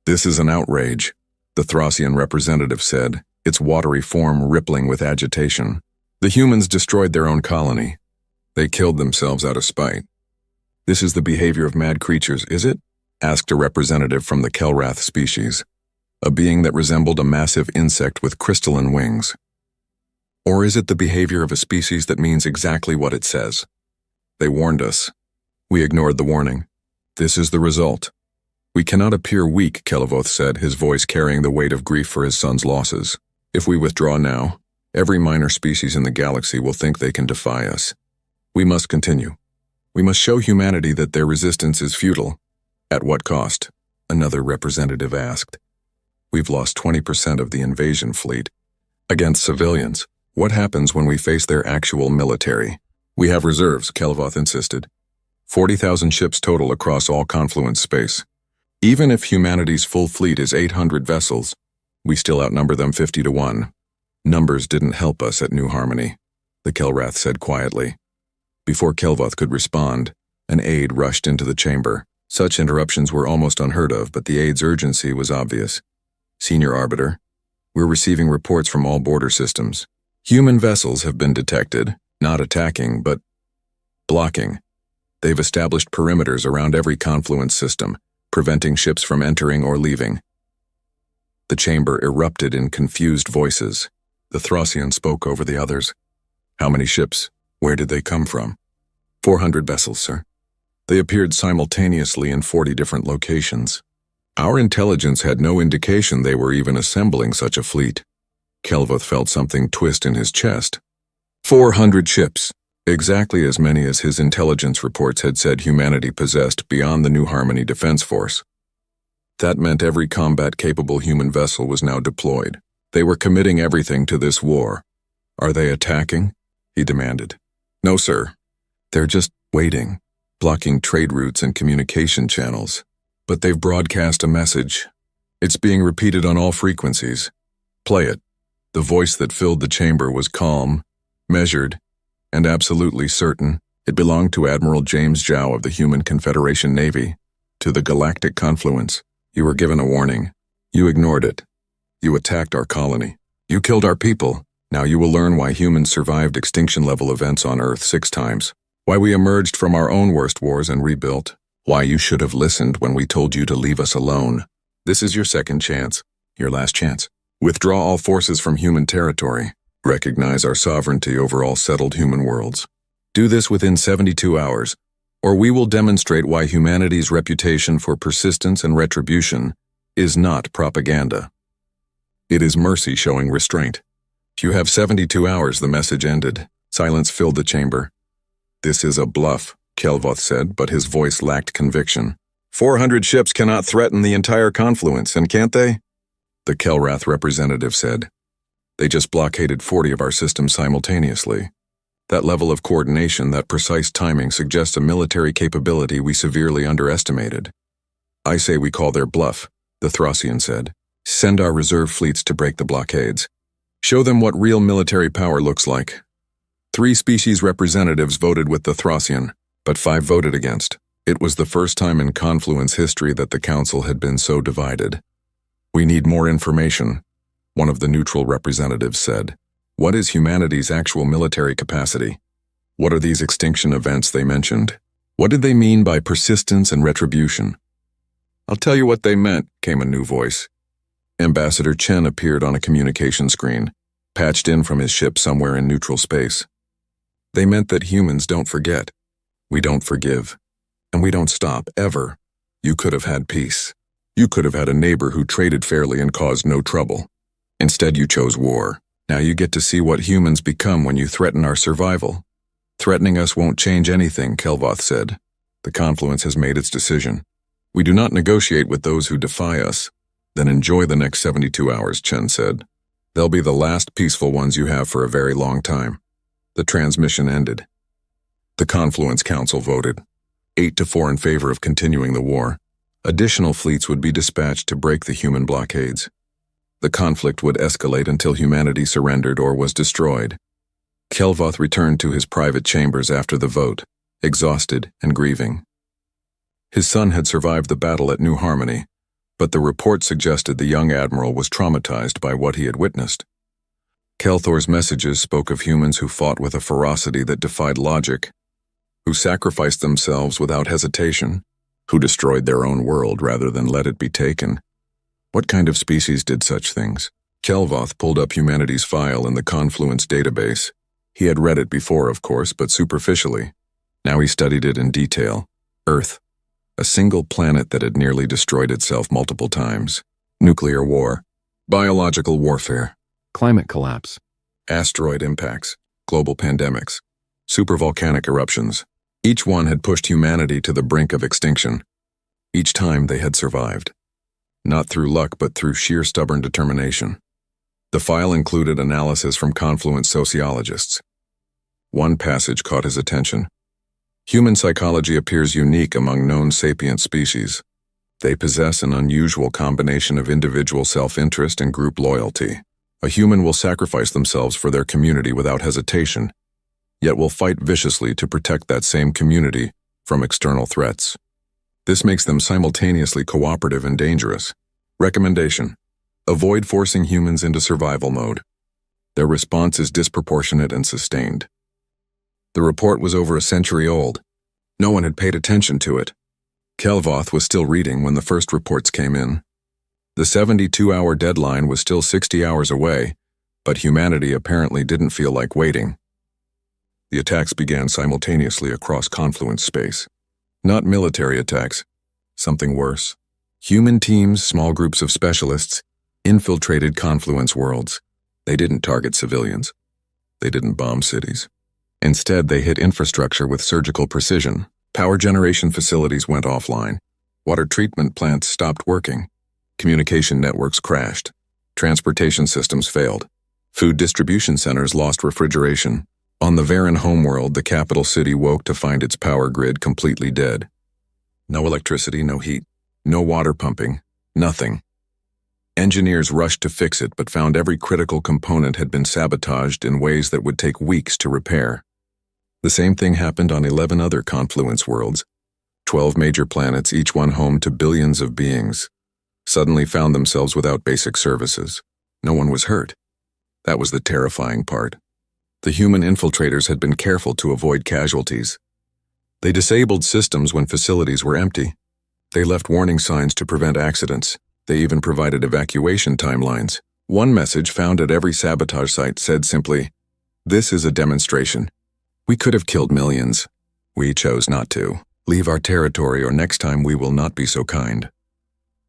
This is an outrage, the Thracian representative said, its watery form rippling with agitation. The humans destroyed their own colony. They killed themselves out of spite. This is the behavior of mad creatures, is it? Asked a representative from the Kelrath species, a being that resembled a massive insect with crystalline wings. Or is it the behavior of a species that means exactly what it says? They warned us. We ignored the warning. This is the result. We cannot appear weak, Kelvoth said, his voice carrying the weight of grief for his son's losses. If we withdraw now, every minor species in the galaxy will think they can defy us. We must continue. We must show humanity that their resistance is futile. At what cost? Another representative asked. We've lost 20% of the invasion fleet. Against civilians, what happens when we face their actual military? We have reserves, Kelvoth insisted. 40,000 ships total across all Confluence space. Even if humanity's full fleet is 800 vessels, we still outnumber them 50 to 1. Numbers didn't help us at New Harmony, the Kelrath said quietly. Before Kelvoth could respond, an aide rushed into the chamber. Such interruptions were almost unheard of, but the aide's urgency was obvious. Senior Arbiter, we're receiving reports from all border systems. Human vessels have been detected, not attacking, but blocking. They've established perimeters around every Confluence system, preventing ships from entering or leaving. The chamber erupted in confused voices. The Thracian spoke over the others. How many ships? Where did they come from? 400 vessels, sir. They appeared simultaneously in 40 different locations. Our intelligence had no indication they were even assembling such a fleet. Kelvoth felt something twist in his chest. 400 ships, exactly as many as his intelligence reports had said humanity possessed beyond the New Harmony Defense Force. That meant every combat-capable human vessel was now deployed. They were committing everything to this war. Are they attacking? He demanded. No, sir. They're just waiting, blocking trade routes and communication channels. But they've broadcast a message. It's being repeated on all frequencies. Play it. The voice that filled the chamber was calm, measured, and absolutely certain. It belonged to Admiral James Zhao of the Human Confederation Navy. To the Galactic Confluence, you were given a warning. You ignored it. You attacked our colony. You killed our people. Now you will learn why humans survived extinction-level events on Earth 6 times. Why we emerged from our own worst wars and rebuilt. Why you should have listened when we told you to leave us alone. This is your second chance. Your last chance. Withdraw all forces from human territory. Recognize our sovereignty over all settled human worlds. Do this within 72 hours, or we will demonstrate why humanity's reputation for persistence and retribution is not propaganda. It is mercy showing restraint. You have 72 hours, the message ended. Silence filled the chamber. This is a bluff, Kelvoth said, but his voice lacked conviction. 400 ships cannot threaten the entire confluence, and can't they? The Kelrath representative said. They just blockaded 40 of our systems simultaneously. That level of coordination, that precise timing suggests a military capability we severely underestimated. I say we call their bluff, the Thracian said. Send our reserve fleets to break the blockades. Show them what real military power looks like. 3 species representatives voted with the Thracian, but 5 voted against. It was the first time in Confluence history that the Council had been so divided. We need more information, one of the neutral representatives said. What is humanity's actual military capacity? What are these extinction events they mentioned? What did they mean by persistence and retribution? I'll tell you what they meant, came a new voice. Ambassador Chen appeared on a communication screen, patched in from his ship somewhere in neutral space. They meant that humans don't forget. We don't forgive. And we don't stop, ever. You could have had peace. You could have had a neighbor who traded fairly and caused no trouble. Instead, you chose war. Now you get to see what humans become when you threaten our survival. Threatening us won't change anything, Kelvoth said. The Confluence has made its decision. We do not negotiate with those who defy us. Then enjoy the next 72 hours, Chen said. They'll be the last peaceful ones you have for a very long time. The transmission ended. The Confluence Council voted 8-4 in favor of continuing the war. Additional fleets would be dispatched to break the human blockades. The conflict would escalate until humanity surrendered or was destroyed. Kelvoth returned to his private chambers after the vote, exhausted and grieving. His son had survived the battle at New Harmony, but the report suggested the young admiral was traumatized by what he had witnessed. Kelthor's messages spoke of humans who fought with a ferocity that defied logic, who sacrificed themselves without hesitation, who destroyed their own world rather than let it be taken. What kind of species did such things? Kelvoth pulled up humanity's file in the Confluence database. He had read it before, of course, but superficially. Now he studied it in detail. Earth, a single planet that had nearly destroyed itself multiple times. Nuclear war, biological warfare, climate collapse, asteroid impacts, global pandemics, supervolcanic eruptions. Each one had pushed humanity to the brink of extinction. Each time they had survived. Not through luck, but through sheer stubborn determination. The file included analysis from Confluence sociologists. One passage caught his attention. Human psychology appears unique among known sapient species. They possess an unusual combination of individual self-interest and group loyalty. A human will sacrifice themselves for their community without hesitation, yet will fight viciously to protect that same community from external threats. This makes them simultaneously cooperative and dangerous. Recommendation: avoid forcing humans into survival mode. Their response is disproportionate and sustained. The report was over a century old. No one had paid attention to it. Kelvoth was still reading when the first reports came in. The 72-hour deadline was still 60 hours away, but humanity apparently didn't feel like waiting. The attacks began simultaneously across Confluence space. Not military attacks, something worse. Human teams, small groups of specialists, infiltrated Confluence worlds. They didn't target civilians. They didn't bomb cities. Instead, they hit infrastructure with surgical precision. Power generation facilities went offline. Water treatment plants stopped working. Communication networks crashed. Transportation systems failed. Food distribution centers lost refrigeration. On the Varen homeworld, the capital city woke to find its power grid completely dead. No electricity, no heat, no water pumping, nothing. Engineers rushed to fix it but found every critical component had been sabotaged in ways that would take weeks to repair. The same thing happened on 11 other confluence worlds. 12 major planets, each one home to billions of beings, suddenly found themselves without basic services. No one was hurt. That was the terrifying part. The human infiltrators had been careful to avoid casualties. They disabled systems when facilities were empty. They left warning signs to prevent accidents. They even provided evacuation timelines. One message found at every sabotage site said simply, "This is a demonstration. We could have killed millions. We chose not to. Leave our territory or next time we will not be so kind."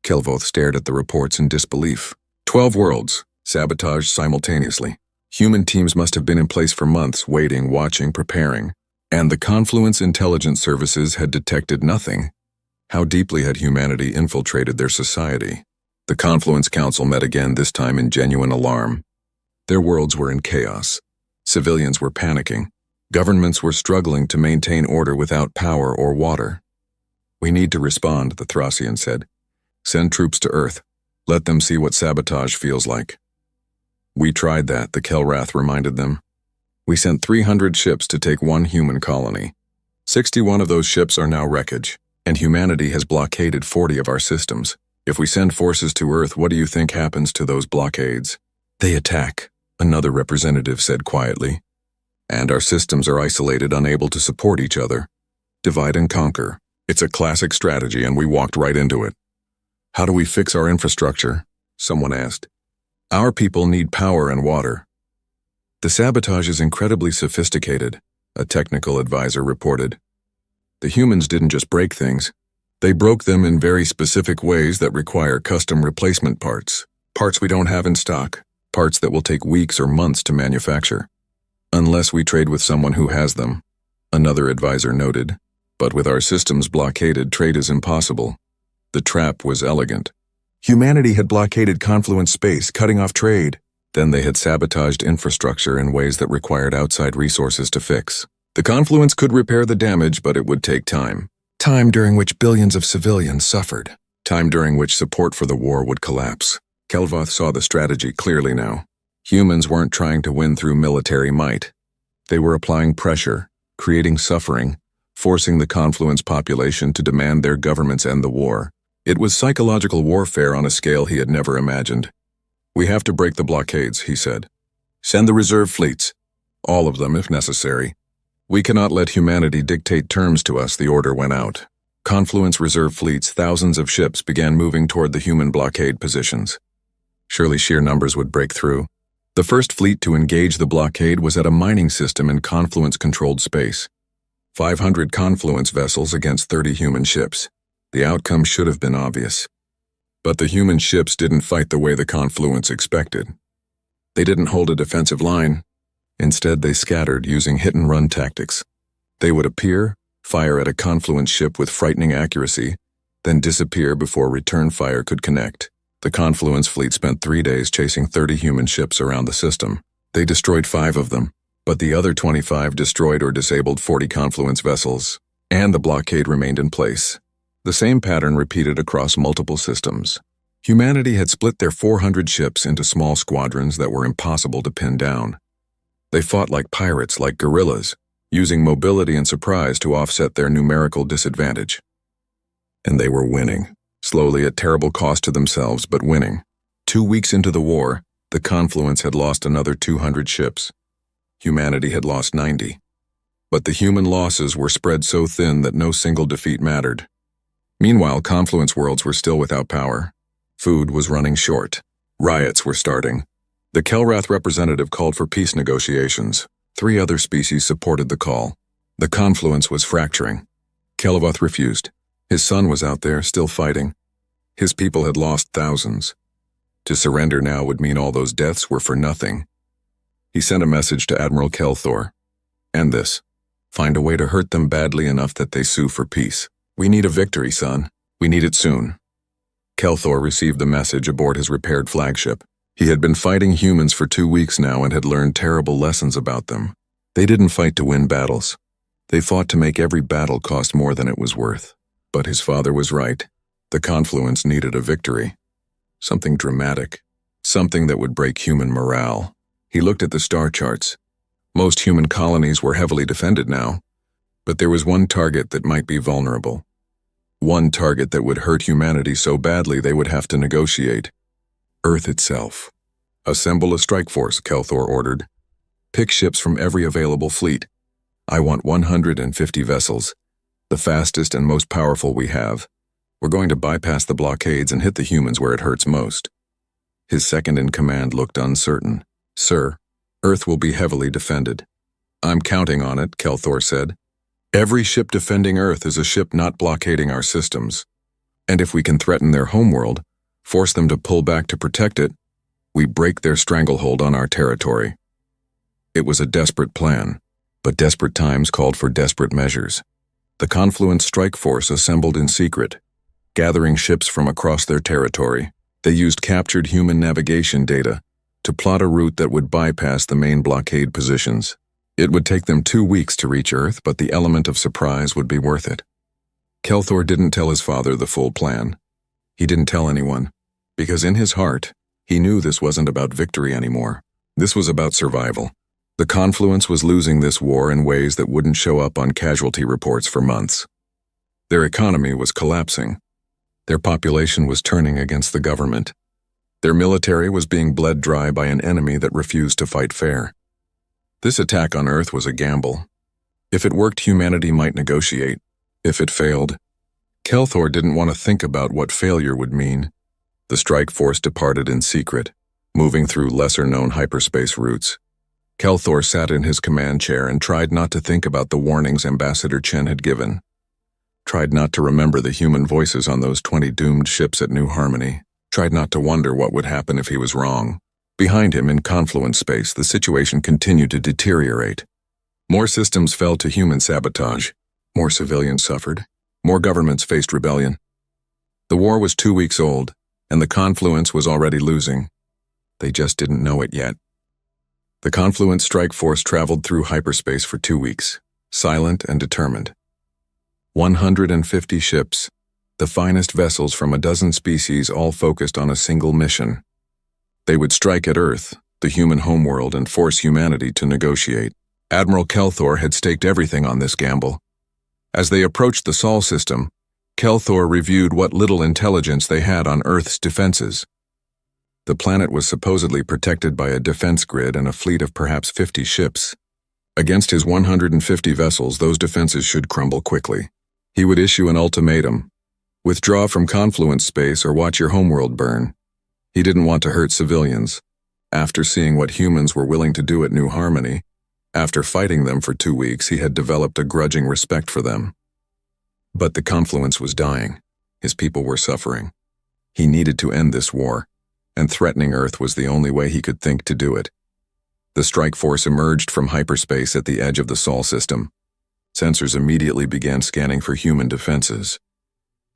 Kelvoth stared at the reports in disbelief. 12 worlds, sabotaged simultaneously. Human teams must have been in place for months, waiting, watching, preparing. And the Confluence Intelligence Services had detected nothing. How deeply had humanity infiltrated their society? The Confluence Council met again, this time in genuine alarm. Their worlds were in chaos. Civilians were panicking. Governments were struggling to maintain order without power or water. "We need to respond," the Thracian said. "Send troops to Earth. Let them see what sabotage feels like." "We tried that," the Kelrath reminded them. "We sent 300 ships to take one human colony. 61 of those ships are now wreckage, and humanity has blockaded 40 of our systems. If we send forces to Earth, what do you think happens to those blockades?" "They attack," another representative said quietly. "And our systems are isolated, unable to support each other. Divide and conquer. It's a classic strategy, and we walked right into it." "How do we fix our infrastructure?" someone asked. "Our people need power and water." "The sabotage is incredibly sophisticated," a technical advisor reported. "The humans didn't just break things. They broke them in very specific ways that require custom replacement parts. Parts we don't have in stock. Parts that will take weeks or months to manufacture. Unless we trade with someone who has them," another advisor noted. "But with our systems blockaded, trade is impossible." The trap was elegant. Humanity had blockaded Confluence space, cutting off trade. Then they had sabotaged infrastructure in ways that required outside resources to fix. The Confluence could repair the damage, but it would take time. Time during which billions of civilians suffered. Time during which support for the war would collapse. Kelvoth saw the strategy clearly now. Humans weren't trying to win through military might. They were applying pressure, creating suffering, forcing the Confluence population to demand their governments end the war. It was psychological warfare on a scale he had never imagined. "We have to break the blockades," he said. "Send the reserve fleets. All of them, if necessary. We cannot let humanity dictate terms to us," the order went out. Confluence reserve fleets, thousands of ships, began moving toward the human blockade positions. Surely sheer numbers would break through. The first fleet to engage the blockade was at a mining system in Confluence-controlled space. 500 Confluence vessels against 30 human ships. The outcome should have been obvious. But the human ships didn't fight the way the Confluence expected. They didn't hold a defensive line. Instead, they scattered using hit-and-run tactics. They would appear, fire at a Confluence ship with frightening accuracy, then disappear before return fire could connect. The Confluence fleet spent 3 days chasing 30 human ships around the system. They destroyed 5 of them, but the other 25 destroyed or disabled 40 Confluence vessels, and the blockade remained in place. The same pattern repeated across multiple systems. Humanity had split their 400 ships into small squadrons that were impossible to pin down. They fought like pirates, like guerrillas, using mobility and surprise to offset their numerical disadvantage. And they were winning, slowly at terrible cost to themselves, but winning. 2 weeks into the war, the Confluence had lost another 200 ships. Humanity had lost 90. But the human losses were spread so thin that no single defeat mattered. Meanwhile, Confluence worlds were still without power. Food was running short. Riots were starting. The Kelrath representative called for peace negotiations. 3 other species supported the call. The Confluence was fracturing. Kelvoth refused. His son was out there, still fighting. His people had lost thousands. To surrender now would mean all those deaths were for nothing. He sent a message to Admiral Kelthor. "End this. Find a way to hurt them badly enough that they sue for peace. We need a victory, son. We need it soon." Kelthor received the message aboard his repaired flagship. He had been fighting humans for 2 weeks now and had learned terrible lessons about them. They didn't fight to win battles. They fought to make every battle cost more than it was worth. But his father was right. The Confluence needed a victory. something dramatic, something that would break human morale. He looked at the star charts. Most human colonies were heavily defended now, but there was one target that might be vulnerable. One target that would hurt humanity so badly they would have to negotiate. Earth itself. Assemble a strike force, Kelthor ordered. Pick ships from every available fleet. I want 150 vessels, the fastest and most powerful we have. We're going to bypass the blockades and hit the humans where it hurts most. His second-in-command looked uncertain. Sir, Earth will be heavily defended. I'm counting on it, Kelthor said. Every ship defending Earth is a ship not blockading our systems. And if we can threaten their homeworld, force them to pull back to protect it, we break their stranglehold on our territory. It was a desperate plan, but desperate times called for desperate measures. The Confluence Strike Force assembled in secret, gathering ships from across their territory. They used captured human navigation data to plot a route that would bypass the main blockade positions. It would take them 2 weeks to reach Earth, but the element of surprise would be worth it. Kelthor didn't tell his father the full plan. He didn't tell anyone, because in his heart, he knew this wasn't about victory anymore. This was about survival. The Confluence was losing this war in ways that wouldn't show up on casualty reports for months. Their economy was collapsing. Their population was turning against the government. Their military was being bled dry by an enemy that refused to fight fair. This attack on Earth was a gamble. If it worked, humanity might negotiate. If it failed, Kelthor didn't want to think about what failure would mean. The strike force departed in secret, moving through lesser-known hyperspace routes. Kelthor sat in his command chair and tried not to think about the warnings Ambassador Chen had given. Tried not to remember the human voices on those 20 doomed ships at New Harmony. Tried not to wonder what would happen if he was wrong. Behind him, in Confluence space, the situation continued to deteriorate. More systems fell to human sabotage. More civilians suffered. More governments faced rebellion. The war was 2 weeks old, and the Confluence was already losing. They just didn't know it yet. The Confluence Strike Force traveled through hyperspace for 2 weeks, silent and determined. 150 ships, the finest vessels from a dozen species, all focused on a single mission. They would strike at Earth, the human homeworld, and force humanity to negotiate. Admiral Kelthor had staked everything on this gamble. As they approached the Sol system, Kelthor reviewed what little intelligence they had on Earth's defenses. The planet was supposedly protected by a defense grid and a fleet of perhaps 50 ships. Against his 150 vessels, those defenses should crumble quickly. He would issue an ultimatum: withdraw from Confluence space or watch your homeworld burn. He didn't want to hurt civilians. After seeing what humans were willing to do at New Harmony, after fighting them for 2 weeks, he had developed a grudging respect for them. But the Confluence was dying. His people were suffering. He needed to end this war, and threatening Earth was the only way he could think to do it. The strike force emerged from hyperspace at the edge of the Sol system. Sensors immediately began scanning for human defenses.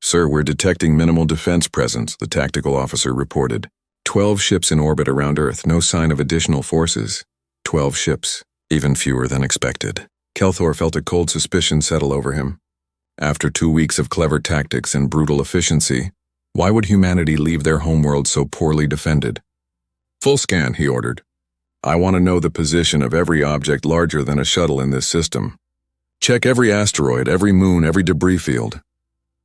Sir, we're detecting minimal defense presence, the tactical officer reported. 12 ships in orbit around Earth, no sign of additional forces. 12 ships, even fewer than expected. Kelthor felt a cold suspicion settle over him. After 2 weeks of clever tactics and brutal efficiency, why would humanity leave their homeworld so poorly defended? Full scan, he ordered. I want to know the position of every object larger than a shuttle in this system. Check every asteroid, every moon, every debris field.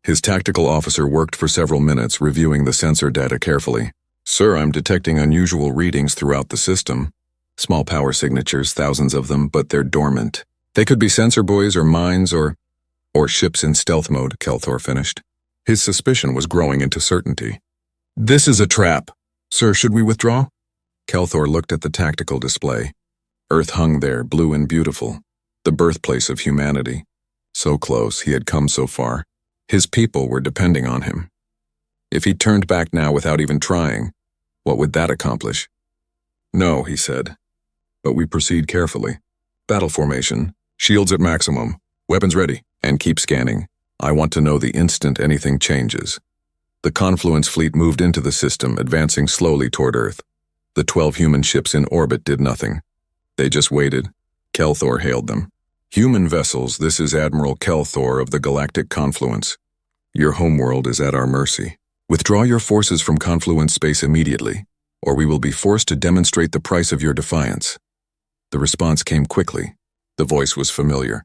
His tactical officer worked for several minutes, reviewing the sensor data carefully. Sir, I'm detecting unusual readings throughout the system. Small power signatures, thousands of them, but they're dormant. They could be sensor buoys or mines or ships in stealth mode, Kelthor finished. His suspicion was growing into certainty. This is a trap. Sir, should we withdraw? Kelthor looked at the tactical display. Earth hung there, blue and beautiful, the birthplace of humanity. So close, he had come so far. His people were depending on him. If he turned back now without even trying, what would that accomplish? No, he said. But we proceed carefully. Battle formation, shields at maximum, weapons ready, and keep scanning. I want to know the instant anything changes. The Confluence fleet moved into the system, advancing slowly toward Earth. The 12 human ships in orbit did nothing. They just waited. Kelthor hailed them. Human vessels, this is Admiral Kelthor of the Galactic Confluence. Your homeworld is at our mercy. Withdraw your forces from Confluence space immediately, or we will be forced to demonstrate the price of your defiance. The response came quickly. The voice was familiar.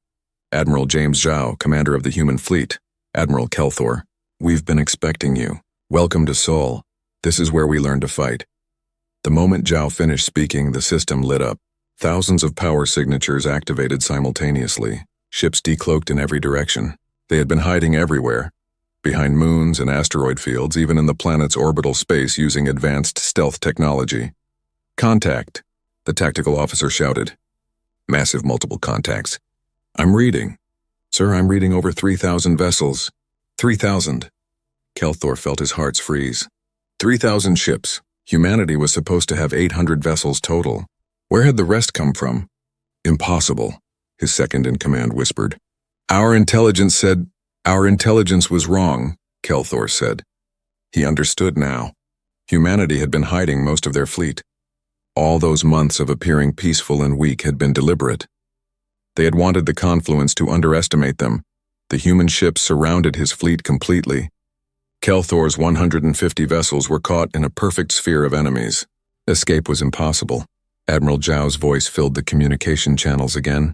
Admiral James Zhao, commander of the human fleet. Admiral Kelthor, we've been expecting you. Welcome to Seoul. This is where we learn to fight. The moment Zhao finished speaking, the system lit up. Thousands of power signatures activated simultaneously. Ships decloaked in every direction. They had been hiding everywhere, behind moons and asteroid fields, even in the planet's orbital space using advanced stealth technology. Contact, the tactical officer shouted. Massive multiple contacts. I'm reading. Sir, I'm reading over 3,000 vessels. 3,000. Kelthor felt his heart freeze. 3,000 ships. Humanity was supposed to have 800 vessels total. Where had the rest come from? Impossible, his second-in-command whispered. Our intelligence was wrong, Kelthor said. He understood now. Humanity had been hiding most of their fleet. All those months of appearing peaceful and weak had been deliberate. They had wanted the Confluence to underestimate them. The human ships surrounded his fleet completely. Kelthor's 150 vessels were caught in a perfect sphere of enemies. Escape was impossible. Admiral Zhao's voice filled the communication channels again.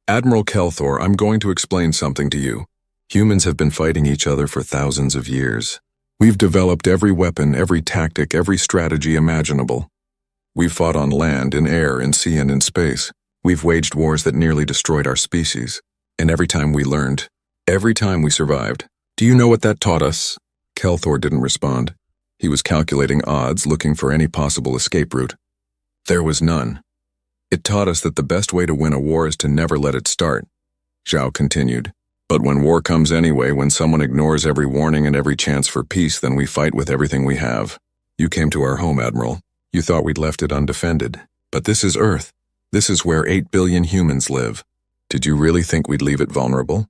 Admiral Kelthor, I'm going to explain something to you. Humans have been fighting each other for thousands of years. We've developed every weapon, every tactic, every strategy imaginable. We've fought on land, in air, in sea, and in space. We've waged wars that nearly destroyed our species. And every time we learned, every time we survived. Do you know what that taught us? Kelthor didn't respond. He was calculating odds, looking for any possible escape route. There was none. It taught us that the best way to win a war is to never let it start. Zhao continued. But when war comes anyway, when someone ignores every warning and every chance for peace, then we fight with everything we have. You came to our home, Admiral. You thought we'd left it undefended. But this is Earth. This is where 8 billion humans live. Did you really think we'd leave it vulnerable?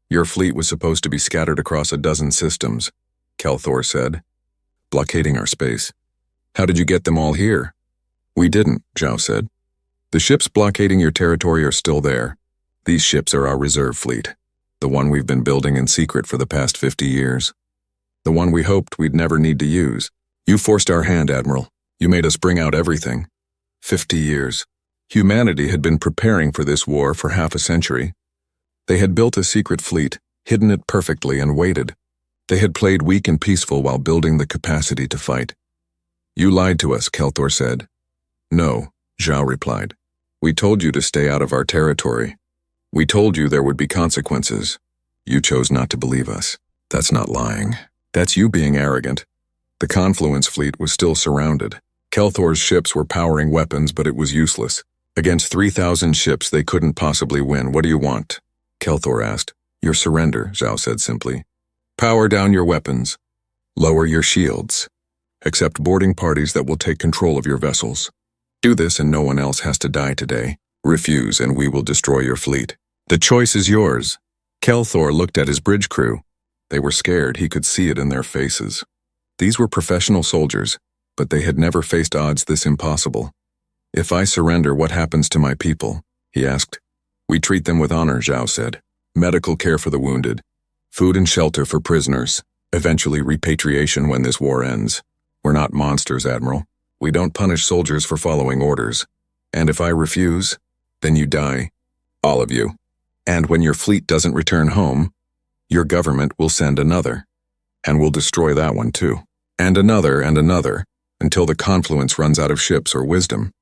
Your fleet was supposed to be scattered across a dozen systems, Kelthor said, blockading our space. How did you get them all here? We didn't, Zhao said. The ships blockading your territory are still there. These ships are our reserve fleet, the one we've been building in secret for the past 50 years. The one we hoped we'd never need to use. You forced our hand, Admiral. You made us bring out everything. 50 years. Humanity had been preparing for this war for half a century. They had built a secret fleet, hidden it perfectly, and waited. They had played weak and peaceful while building the capacity to fight. You lied to us, Kelthor said. No, Zhao replied. We told you to stay out of our territory. We told you there would be consequences. You chose not to believe us. That's not lying. That's you being arrogant. The Confluence fleet was still surrounded. Kelthor's ships were powering weapons, but it was useless. Against 3,000 ships, they couldn't possibly win. What do you want? Kelthor asked. Your surrender, Zhao said simply. Power down your weapons. Lower your shields. Accept boarding parties that will take control of your vessels. Do this and no one else has to die today. Refuse and we will destroy your fleet. The choice is yours. Kelthor looked at his bridge crew. They were scared, he could see it in their faces. These were professional soldiers, but they had never faced odds this impossible. If I surrender, what happens to my people? He asked. We treat them with honor, Zhao said. Medical care for the wounded. Food and shelter for prisoners. Eventually repatriation when this war ends. We're not monsters, Admiral. We don't punish soldiers for following orders. And if I refuse, then you die. All of you. And when your fleet doesn't return home, your government will send another. And we'll destroy that one too. And another, until the Confluence runs out of ships or wisdom.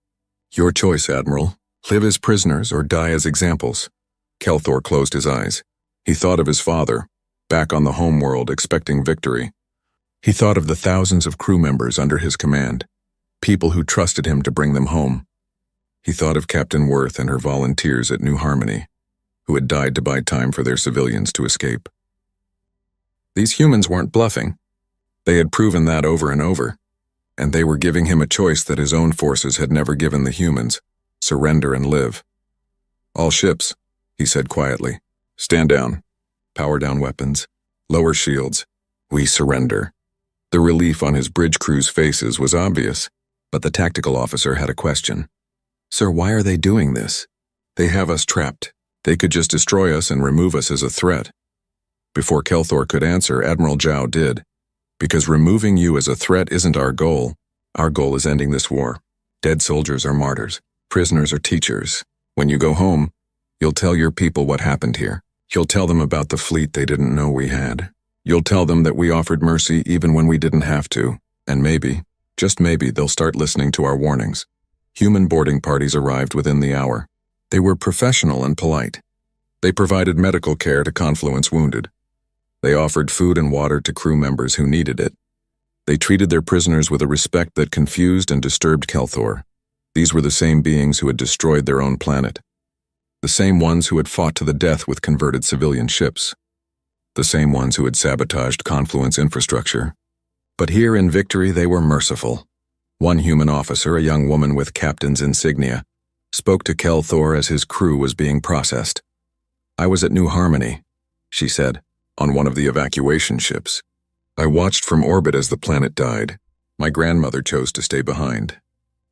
Your choice, Admiral. Live as prisoners or die as examples. Kelthor closed his eyes. He thought of his father, back on the home world expecting victory. He thought of the thousands of crew members under his command, people who trusted him to bring them home. He thought of Captain Worth and her volunteers at New Harmony, who had died to buy time for their civilians to escape. These humans weren't bluffing. They had proven that over and over, and they were giving him a choice that his own forces had never given the humans: surrender and live. All ships, he said quietly. Stand down. Power down weapons. Lower shields. We surrender. The relief on his bridge crew's faces was obvious, but the tactical officer had a question. Sir, why are they doing this? They have us trapped. They could just destroy us and remove us as a threat. Before Kelthor could answer, Admiral Zhao did. Because removing you as a threat isn't our goal. Our goal is ending this war. Dead soldiers are martyrs. Prisoners are teachers. When you go home, you'll tell your people what happened here. You'll tell them about the fleet they didn't know we had. You'll tell them that we offered mercy even when we didn't have to. And maybe, just maybe, they'll start listening to our warnings. Human boarding parties arrived within the hour. They were professional and polite. They provided medical care to Confluence wounded. They offered food and water to crew members who needed it. They treated their prisoners with a respect that confused and disturbed Kelthor. These were the same beings who had destroyed their own planet. The same ones who had fought to the death with converted civilian ships. The same ones who had sabotaged Confluence infrastructure. But here in victory they were merciful. One human officer, a young woman with captain's insignia, spoke to Kelthor as his crew was being processed. "I was at New Harmony," she said, "on one of the evacuation ships. I watched from orbit as the planet died. My grandmother chose to stay behind.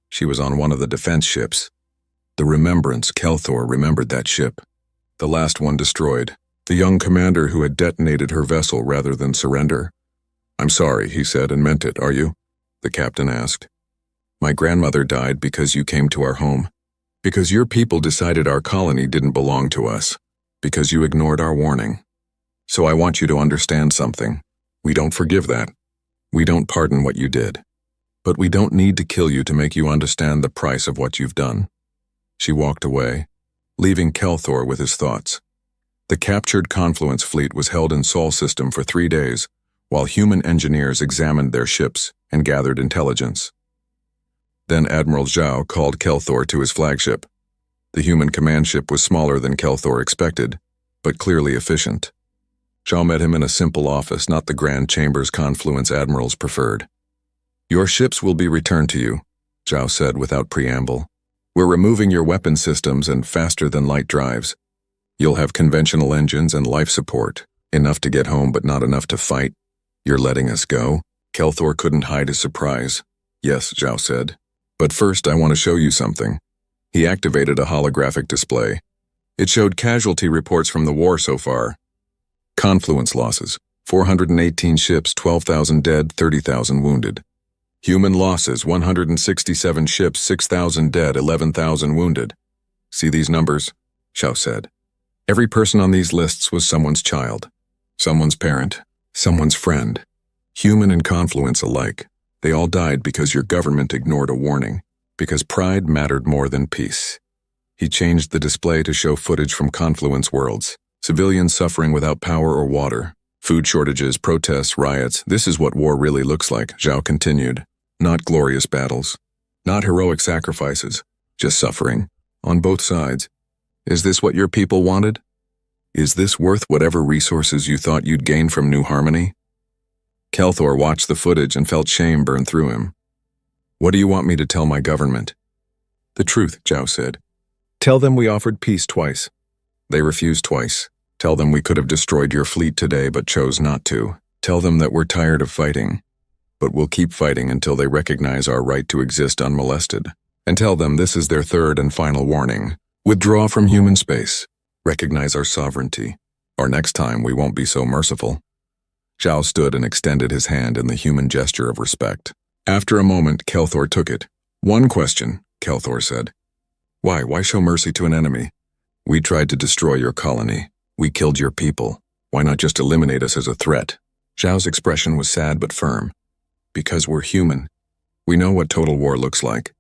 She was on one of the defense ships. The Remembrance, Kelthor remembered that ship. The last one destroyed. The young commander who had detonated her vessel rather than surrender. "I'm sorry," he said, and meant it, "are you?" the captain asked. "My grandmother died because you came to our home. Because your people decided our colony didn't belong to us. Because you ignored our warning. So I want you to understand something. We don't forgive that. We don't pardon what you did. But we don't need to kill you to make you understand the price of what you've done." She walked away, leaving Kelthor with his thoughts. The captured Confluence fleet was held in Sol System for 3 days, while human engineers examined their ships and gathered intelligence. Then Admiral Zhao called Kelthor to his flagship. The human command ship was smaller than Kelthor expected, but clearly efficient. Zhao met him in a simple office, not the grand chambers Confluence admirals preferred. "Your ships will be returned to you," Zhao said without preamble. "We're removing your weapon systems and faster-than-light drives. You'll have conventional engines and life support, enough to get home but not enough to fight. You're letting us go?" Kelthor couldn't hide his surprise. "Yes," Zhao said. "But first I want to show you something." He activated a holographic display. It showed casualty reports from the war so far. Confluence losses: 418 ships, 12,000 dead, 30,000 wounded. Human losses: 167 ships, 6,000 dead, 11,000 wounded. "See these numbers?" Zhao said. "Every person on these lists was someone's child, someone's parent, someone's friend. Human and Confluence alike. They all died because your government ignored a warning, because pride mattered more than peace." He changed the display to show footage from Confluence worlds. Civilians suffering without power or water. Food shortages, protests, riots. "This is what war really looks like," Zhao continued. "Not glorious battles. Not heroic sacrifices. Just suffering. On both sides. Is this what your people wanted? Is this worth whatever resources you thought you'd gain from New Harmony?" Kelthor watched the footage and felt shame burn through him. "What do you want me to tell my government?" "The truth," Zhao said. "Tell them we offered peace twice. They refused twice. Tell them we could have destroyed your fleet today but chose not to. Tell them that we're tired of fighting, but we'll keep fighting until they recognize our right to exist unmolested. And tell them this is their third and final warning. Withdraw from human space. Recognize our sovereignty. Or next time we won't be so merciful." Zhao stood and extended his hand in the human gesture of respect. After a moment, Kelthor took it. "One question," Kelthor said. Why show mercy to an enemy? We tried to destroy your colony. We killed your people. Why not just eliminate us as a threat?" Zhao's expression was sad but firm. "Because we're human. We know what total war looks like.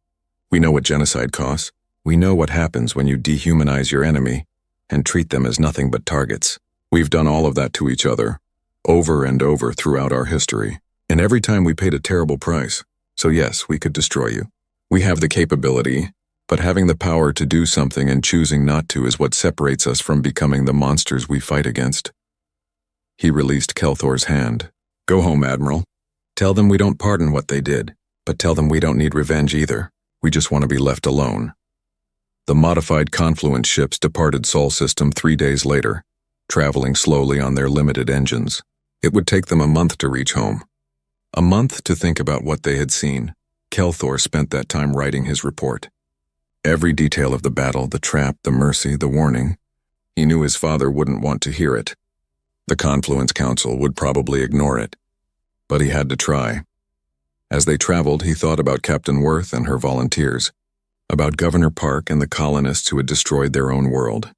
We know what genocide costs. We know what happens when you dehumanize your enemy and treat them as nothing but targets. We've done all of that to each other, over and over throughout our history. And every time we paid a terrible price. So yes, we could destroy you. We have the capability, but having the power to do something and choosing not to is what separates us from becoming the monsters we fight against." He released Kelthor's hand. "Go home, Admiral. Tell them we don't pardon what they did, but tell them we don't need revenge either. We just want to be left alone." The modified Confluence ships departed Sol System 3 days later, traveling slowly on their limited engines. It would take them a month to reach home. A month to think about what they had seen. Kelthor spent that time writing his report. Every detail of the battle, the trap, the mercy, the warning. He knew his father wouldn't want to hear it. The Confluence Council would probably ignore it. But he had to try. As they traveled, he thought about Captain Worth and her volunteers, about Governor Park and the colonists who had destroyed their own world,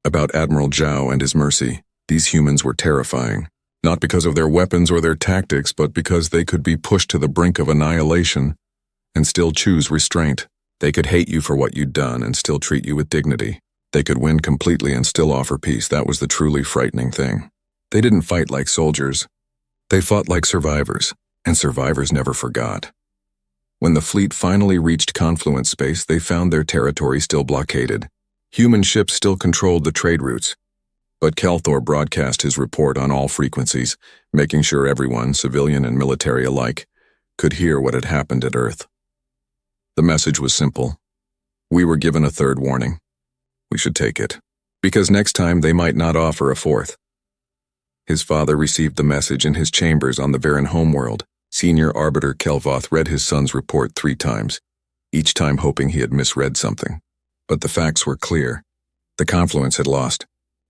about Admiral Zhao and his mercy. These humans were terrifying, not because of their weapons or their tactics, but because they could be pushed to the brink of annihilation and still choose restraint. They could hate you for what you'd done and still treat you with dignity. They could win completely and still offer peace. That was the truly frightening thing. They didn't fight like soldiers. They fought like survivors, and survivors never forgot. When the fleet finally reached Confluence space, they found their territory still blockaded. Human ships still controlled the trade routes. But Kelthor broadcast his report on all frequencies, making sure everyone, civilian and military alike, could hear what had happened at Earth. The message was simple. We were given a third warning. We should take it, because next time they might not offer a fourth. His father received the message in his chambers on the Varen homeworld. Senior Arbiter Kelvoth read his son's report 3 times, each time hoping he had misread something. But the facts were clear. The Confluence had lost.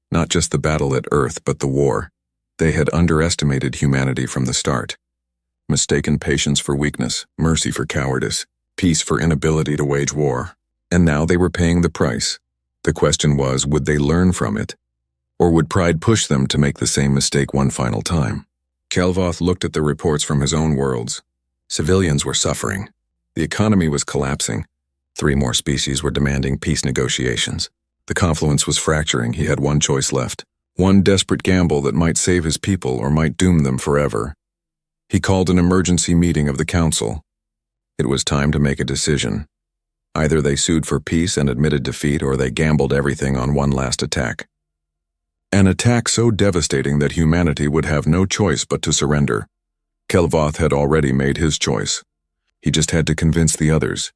Not just the battle at Earth, but the war. They had underestimated humanity from the start. Mistaken patience for weakness, mercy for cowardice, peace for inability to wage war. And now they were paying the price. The question was, would they learn from it? Or would pride push them to make the same mistake one final time? Kelvoth looked at the reports from his own worlds. Civilians were suffering. The economy was collapsing. 3 more species were demanding peace negotiations. The Confluence was fracturing. He had one choice left. One desperate gamble that might save his people or might doom them forever. He called an emergency meeting of the Council. It was time to make a decision. Either they sued for peace and admitted defeat, or they gambled everything on one last attack. An attack so devastating that humanity would have no choice but to surrender. Kelvoth had already made his choice. He just had to convince the others.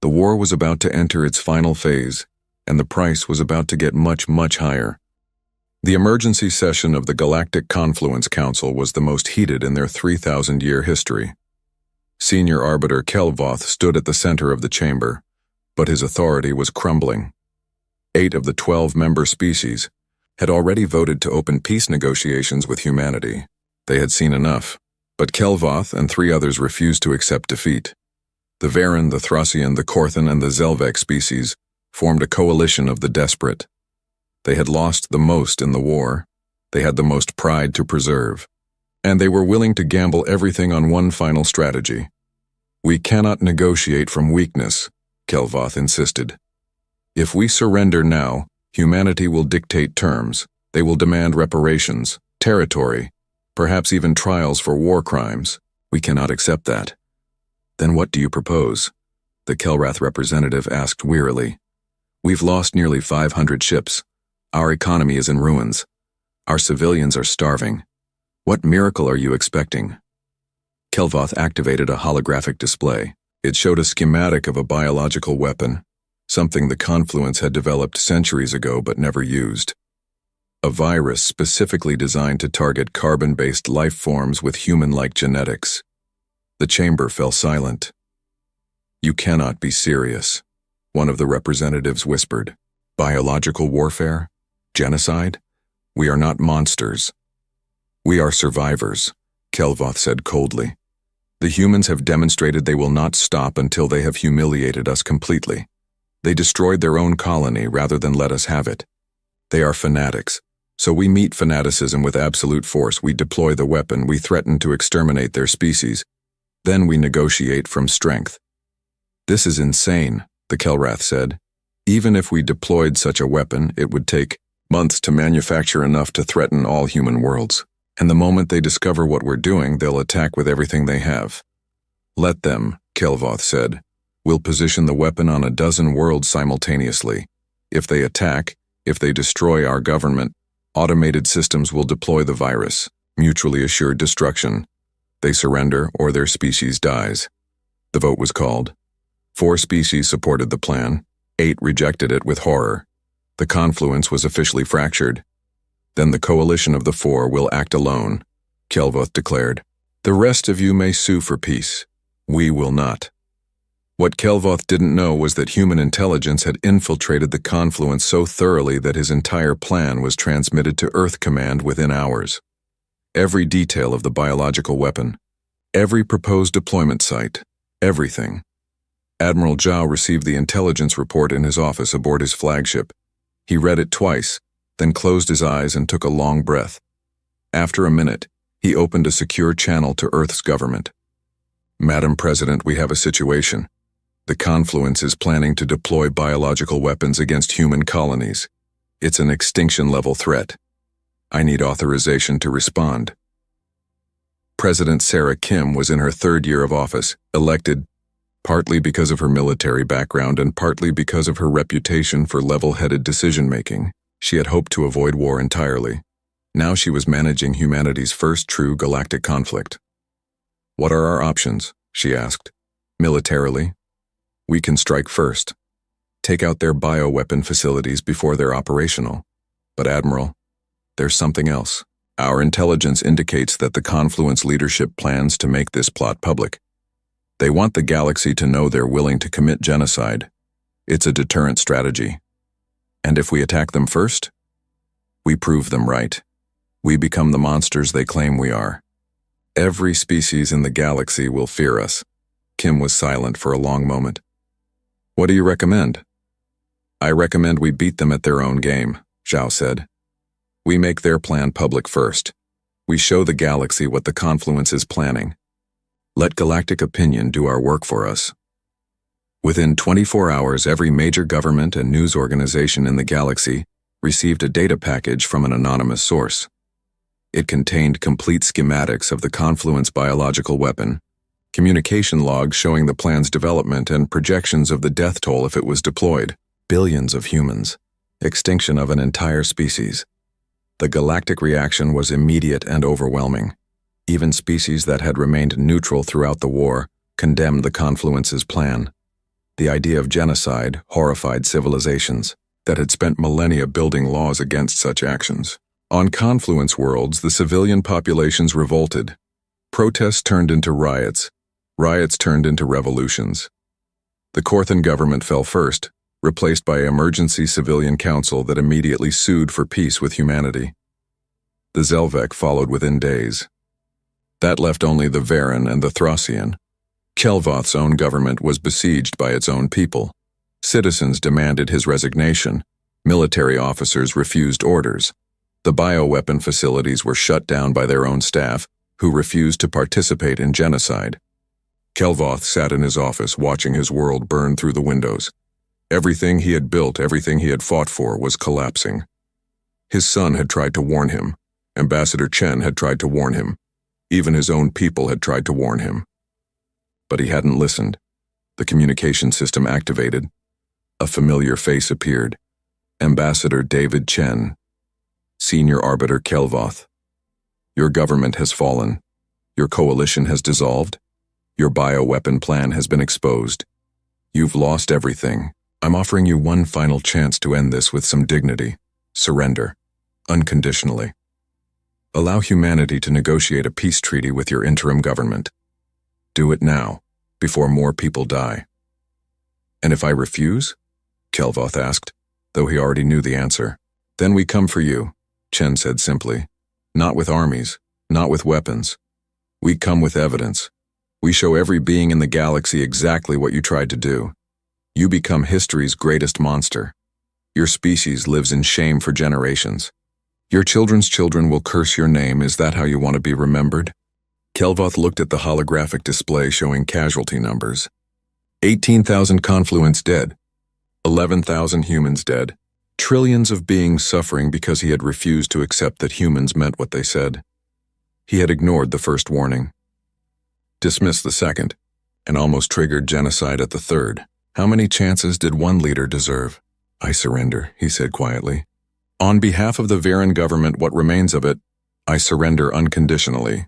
The war was about to enter its final phase, and the price was about to get much, much higher. The emergency session of the Galactic Confluence Council was the most heated in their 3,000-year history. Senior Arbiter Kelvoth stood at the center of the chamber, but his authority was crumbling. 8 of the 12 member species had already voted to open peace negotiations with humanity. They had seen enough, but Kelvoth and 3 others refused to accept defeat. The Varen, the Thracian, the Korthan, and the Zelvek species formed a coalition of the desperate. They had lost the most in the war. They had the most pride to preserve. And they were willing to gamble everything on one final strategy. We cannot negotiate from weakness, Kelvoth insisted. If we surrender now, humanity will dictate terms. They will demand reparations, territory, perhaps even trials for war crimes. We cannot accept that. Then what do you propose? The Kelrath representative asked wearily. We've lost nearly 500 ships. Our economy is in ruins. Our civilians are starving. What miracle are you expecting? Kelvoth activated a holographic display. It showed a schematic of a biological weapon, something the Confluence had developed centuries ago but never used. A virus specifically designed to target carbon-based life forms with human-like genetics. The chamber fell silent. You cannot be serious, one of the representatives whispered. Biological warfare? Genocide? We are not monsters. We are survivors, Kelvoth said coldly. The humans have demonstrated they will not stop until they have humiliated us completely. They destroyed their own colony rather than let us have it. They are fanatics. So we meet fanaticism with absolute force. We deploy the weapon. We threaten to exterminate their species. Then we negotiate from strength. This is insane, the Kelrath said. Even if we deployed such a weapon, it would take months to manufacture enough to threaten all human worlds. And the moment they discover what we're doing, they'll attack with everything they have. Let them, Kelvoth said. We'll position the weapon on a dozen worlds simultaneously. If they attack, if they destroy our government, automated systems will deploy the virus, mutually assured destruction. They surrender or their species dies. The vote was called. 4 species supported the plan. 8 rejected it with horror. The Confluence was officially fractured. Then the coalition of the 4 will act alone, Kelvoth declared. The rest of you may sue for peace. We will not. What Kelvoth didn't know was that human intelligence had infiltrated the Confluence so thoroughly that his entire plan was transmitted to Earth Command within hours. Every detail of the biological weapon, every proposed deployment site, everything. Admiral Zhao received the intelligence report in his office aboard his flagship. He read it twice, then closed his eyes and took a long breath. After a minute, he opened a secure channel to Earth's government. Madam President, we have a situation. The Confluence is planning to deploy biological weapons against human colonies. It's an extinction-level threat. I need authorization to respond. President Sarah Kim was in her third year of office, elected partly because of her military background and partly because of her reputation for level-headed decision-making. She had hoped to avoid war entirely. Now she was managing humanity's first true galactic conflict. What are our options? She asked. Militarily, we can strike first. Take out their bioweapon facilities before they're operational. But Admiral, there's something else. Our intelligence indicates that the Confluence leadership plans to make this plot public. They want the galaxy to know they're willing to commit genocide. It's a deterrent strategy. And if we attack them first, we prove them right. We become the monsters they claim we are. Every species in the galaxy will fear us. Kim was silent for a long moment. What do you recommend? I recommend we beat them at their own game, Zhao said. We make their plan public first. We show the galaxy what the Confluence is planning. Let galactic opinion do our work for us. Within 24 hours, every major government and news organization in the galaxy received a data package from an anonymous source. It contained complete schematics of the Confluence biological weapon, communication logs showing the plan's development and projections of the death toll if it was deployed. Billions of humans. Extinction of an entire species. The galactic reaction was immediate and overwhelming. Even species that had remained neutral throughout the war condemned the Confluence's plan. The idea of genocide horrified civilizations that had spent millennia building laws against such actions. On Confluence worlds, the civilian populations revolted. Protests turned into riots. Riots turned into revolutions. The Korthan government fell first, replaced by an emergency civilian council that immediately sued for peace with humanity. The Zelvek followed within days. That left only the Varen and the Thracian. Kelvoth's own government was besieged by its own people. Citizens demanded his resignation. Military officers refused orders. The bioweapon facilities were shut down by their own staff, who refused to participate in genocide. Kelvoth sat in his office watching his world burn through the windows. Everything he had built, everything he had fought for, was collapsing. His son had tried to warn him. Ambassador Chen had tried to warn him. Even his own people had tried to warn him. But he hadn't listened. The communication system activated. A familiar face appeared. Ambassador David Chen. Senior Arbiter Kelvoth. Your government has fallen. Your coalition has dissolved. Your bioweapon plan has been exposed. You've lost everything. I'm offering you one final chance to end this with some dignity. Surrender. Unconditionally. Allow humanity to negotiate a peace treaty with your interim government. Do it now, before more people die. And if I refuse? Kelvoth asked, though he already knew the answer. Then we come for you, Chen said simply. Not with armies, not with weapons. We come with evidence. We show every being in the galaxy exactly what you tried to do. You become history's greatest monster. Your species lives in shame for generations. Your children's children will curse your name. Is that how you want to be remembered? Kelvoth looked at the holographic display showing casualty numbers. 18,000 Confluence dead. 11,000 humans dead. Trillions of beings suffering because he had refused to accept that humans meant what they said. He had ignored the first warning. Dismissed the second, and almost triggered genocide at the third. How many chances did one leader deserve? I surrender, he said quietly. On behalf of the Varen government, what remains of it, I surrender unconditionally.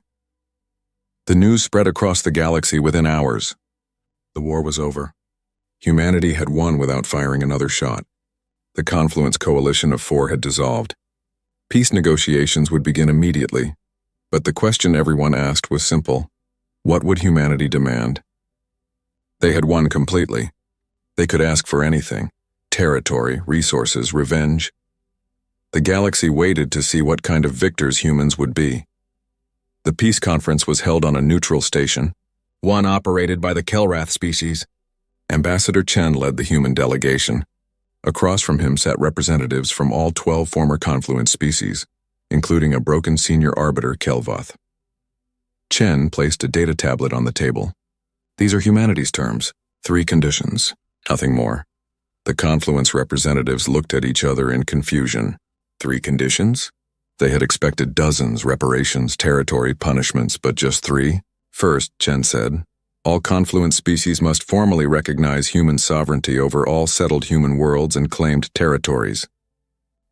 The news spread across the galaxy within hours. The war was over. Humanity had won without firing another shot. The Confluence coalition of 4 had dissolved. Peace negotiations would begin immediately, but the question everyone asked was simple. What would humanity demand? They had won completely. They could ask for anything: territory, resources, revenge. The galaxy waited to see what kind of victors humans would be. The peace conference was held on a neutral station, one operated by the Kelrath species. Ambassador Chen led the human delegation. Across from him sat representatives from all 12 former confluent species, including a broken senior arbiter, Kelvoth. Chen placed a data tablet on the table. These are humanities terms, 3 conditions, nothing more. The confluence representatives looked at each other in confusion. 3 conditions? They had expected dozens, reparations, territory, punishments, but just 3? First, Chen said, all confluent species must formally recognize human sovereignty over all settled human worlds and claimed territories.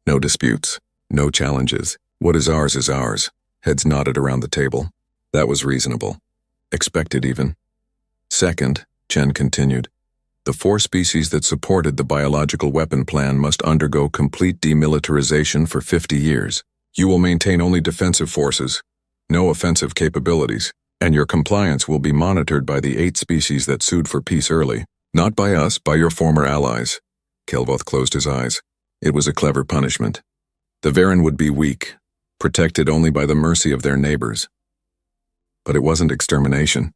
No disputes, no challenges. What is ours. Heads nodded around the table. That was reasonable. Expected even. Second, Chen continued, the 4 species that supported the biological weapon plan must undergo complete demilitarization for 50 years. You will maintain only defensive forces, no offensive capabilities, and your compliance will be monitored by the 8 species that sued for peace early. Not by us, by your former allies. Kelvoth closed his eyes. It was a clever punishment. The Varen would be weak, protected only by the mercy of their neighbors. But it wasn't extermination.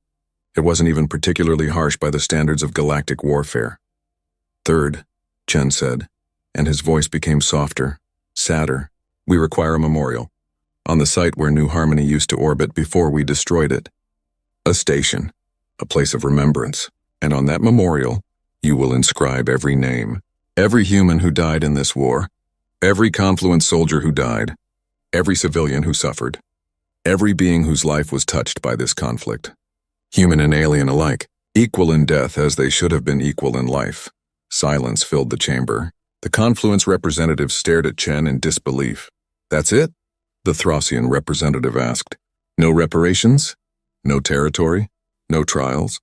It wasn't even particularly harsh by the standards of galactic warfare. Third, Chen said, and his voice became softer, sadder. We require a memorial, on the site where New Harmony used to orbit before we destroyed it. A station, a place of remembrance, and on that memorial, you will inscribe every name, every human who died in this war, every confluent soldier who died, every civilian who suffered, every being whose life was touched by this conflict. Human and alien alike, equal in death as they should have been equal in life. Silence filled the chamber. The confluence representative stared at Chen in disbelief. That's it? The Throssian representative asked. No reparations? No territory? No trials?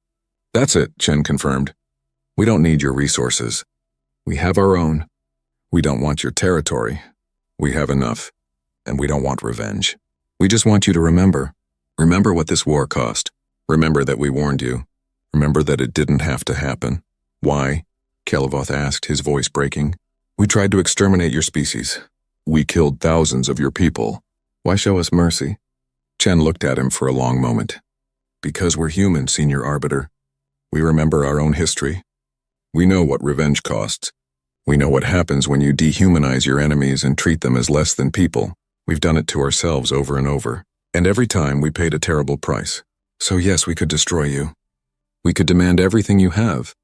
That's it, Chen confirmed. We don't need your resources. We have our own. We don't want your territory. We have enough. And we don't want revenge. We just want you to remember. Remember what this war cost. Remember that we warned you. Remember that it didn't have to happen. Why? Kelvoth asked, his voice breaking. We tried to exterminate your species. We killed thousands of your people. Why show us mercy? Chen looked at him for a long moment. Because we're human, Senior Arbiter. We remember our own history. We know what revenge costs. We know what happens when you dehumanize your enemies and treat them as less than people. We've done it to ourselves over and over. And every time we paid a terrible price. So yes, we could destroy you. We could demand everything you have.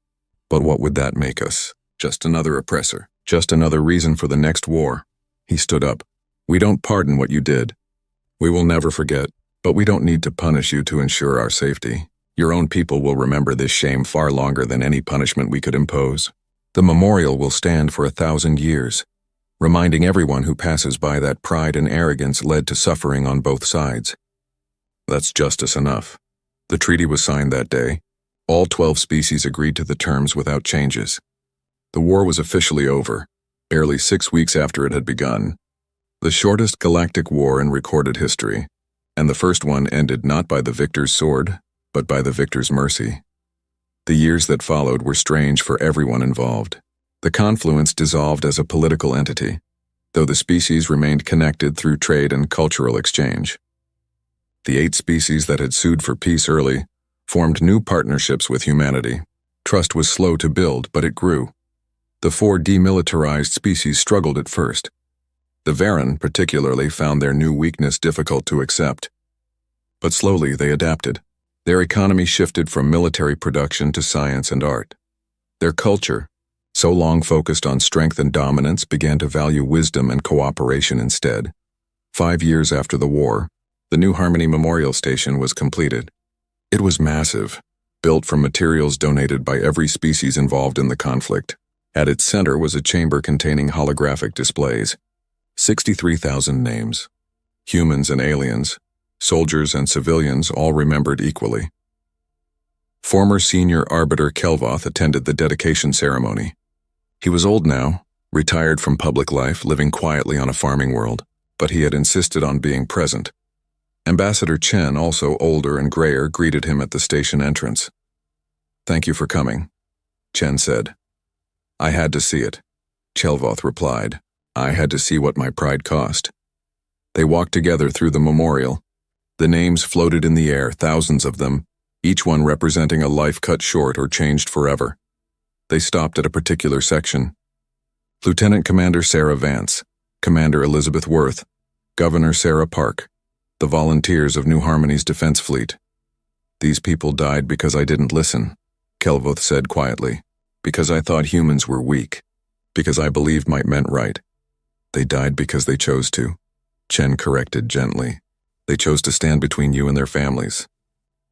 But what would that make us? Just another oppressor. Just another reason for the next war. He stood up. We don't pardon what you did. We will never forget, but we don't need to punish you to ensure our safety. Your own people will remember this shame far longer than any punishment we could impose. The memorial will stand for 1,000 years, reminding everyone who passes by that pride and arrogance led to suffering on both sides. That's justice enough. The treaty was signed that day. All 12 species agreed to the terms without changes. The war was officially over, barely 6 weeks after it had begun. The shortest galactic war in recorded history, and the first one ended not by the victor's sword, but by the victor's mercy. The years that followed were strange for everyone involved. The confluence dissolved as a political entity, though the species remained connected through trade and cultural exchange. The 8 species that had sued for peace early formed new partnerships with humanity. Trust was slow to build, but it grew. The 4 demilitarized species struggled at first. The Varen, particularly, found their new weakness difficult to accept. But slowly they adapted. Their economy shifted from military production to science and art. Their culture, so long focused on strength and dominance, began to value wisdom and cooperation instead. 5 years after the war, the New Harmony Memorial Station was completed. It was massive, built from materials donated by every species involved in the conflict. At its center was a chamber containing holographic displays. 63,000 names. Humans and aliens, soldiers and civilians, all remembered equally. Former Senior Arbiter Kelvoth attended the dedication ceremony. He was old now, retired from public life, living quietly on a farming world, but he had insisted on being present. Ambassador Chen, also older and grayer, greeted him at the station entrance. "Thank you for coming," Chen said. "I had to see it," Kelvoth replied. "I had to see what my pride cost." They walked together through the memorial. The names floated in the air, thousands of them, each one representing a life cut short or changed forever. They stopped at a particular section. Lieutenant Commander Sarah Vance, Commander Elizabeth Worth, Governor Sarah Park, the volunteers of New Harmony's defense fleet. These people died because I didn't listen, Kelvoth said quietly. Because I thought humans were weak. Because I believed might meant right. They died because they chose to, Chen corrected gently. They chose to stand between you and their families.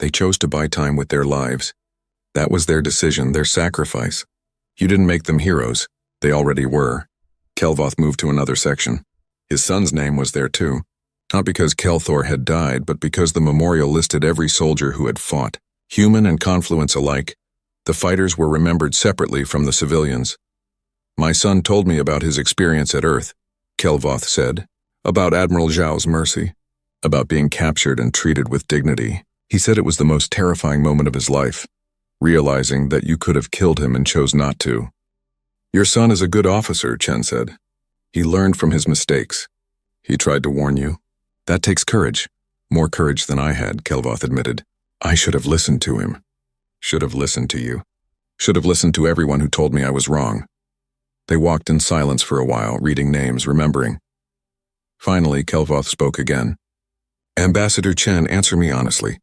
They chose to buy time with their lives. That was their decision, their sacrifice. You didn't make them heroes. They already were. Kelvoth moved to another section. His son's name was there too. Not because Kelthor had died, but because the memorial listed every soldier who had fought, human and Confluence alike. The fighters were remembered separately from the civilians. My son told me about his experience at Earth, Kelvoth said, about Admiral Zhao's mercy, about being captured and treated with dignity. He said it was the most terrifying moment of his life, realizing that you could have killed him and chose not to. Your son is a good officer, Chen said. He learned from his mistakes. He tried to warn you. That takes courage. More courage than I had, Kelvoth admitted. I should have listened to him. Should have listened to you. Should have listened to everyone who told me I was wrong. They walked in silence for a while, reading names, remembering. Finally, Kelvoth spoke again. Ambassador Chen, answer me honestly.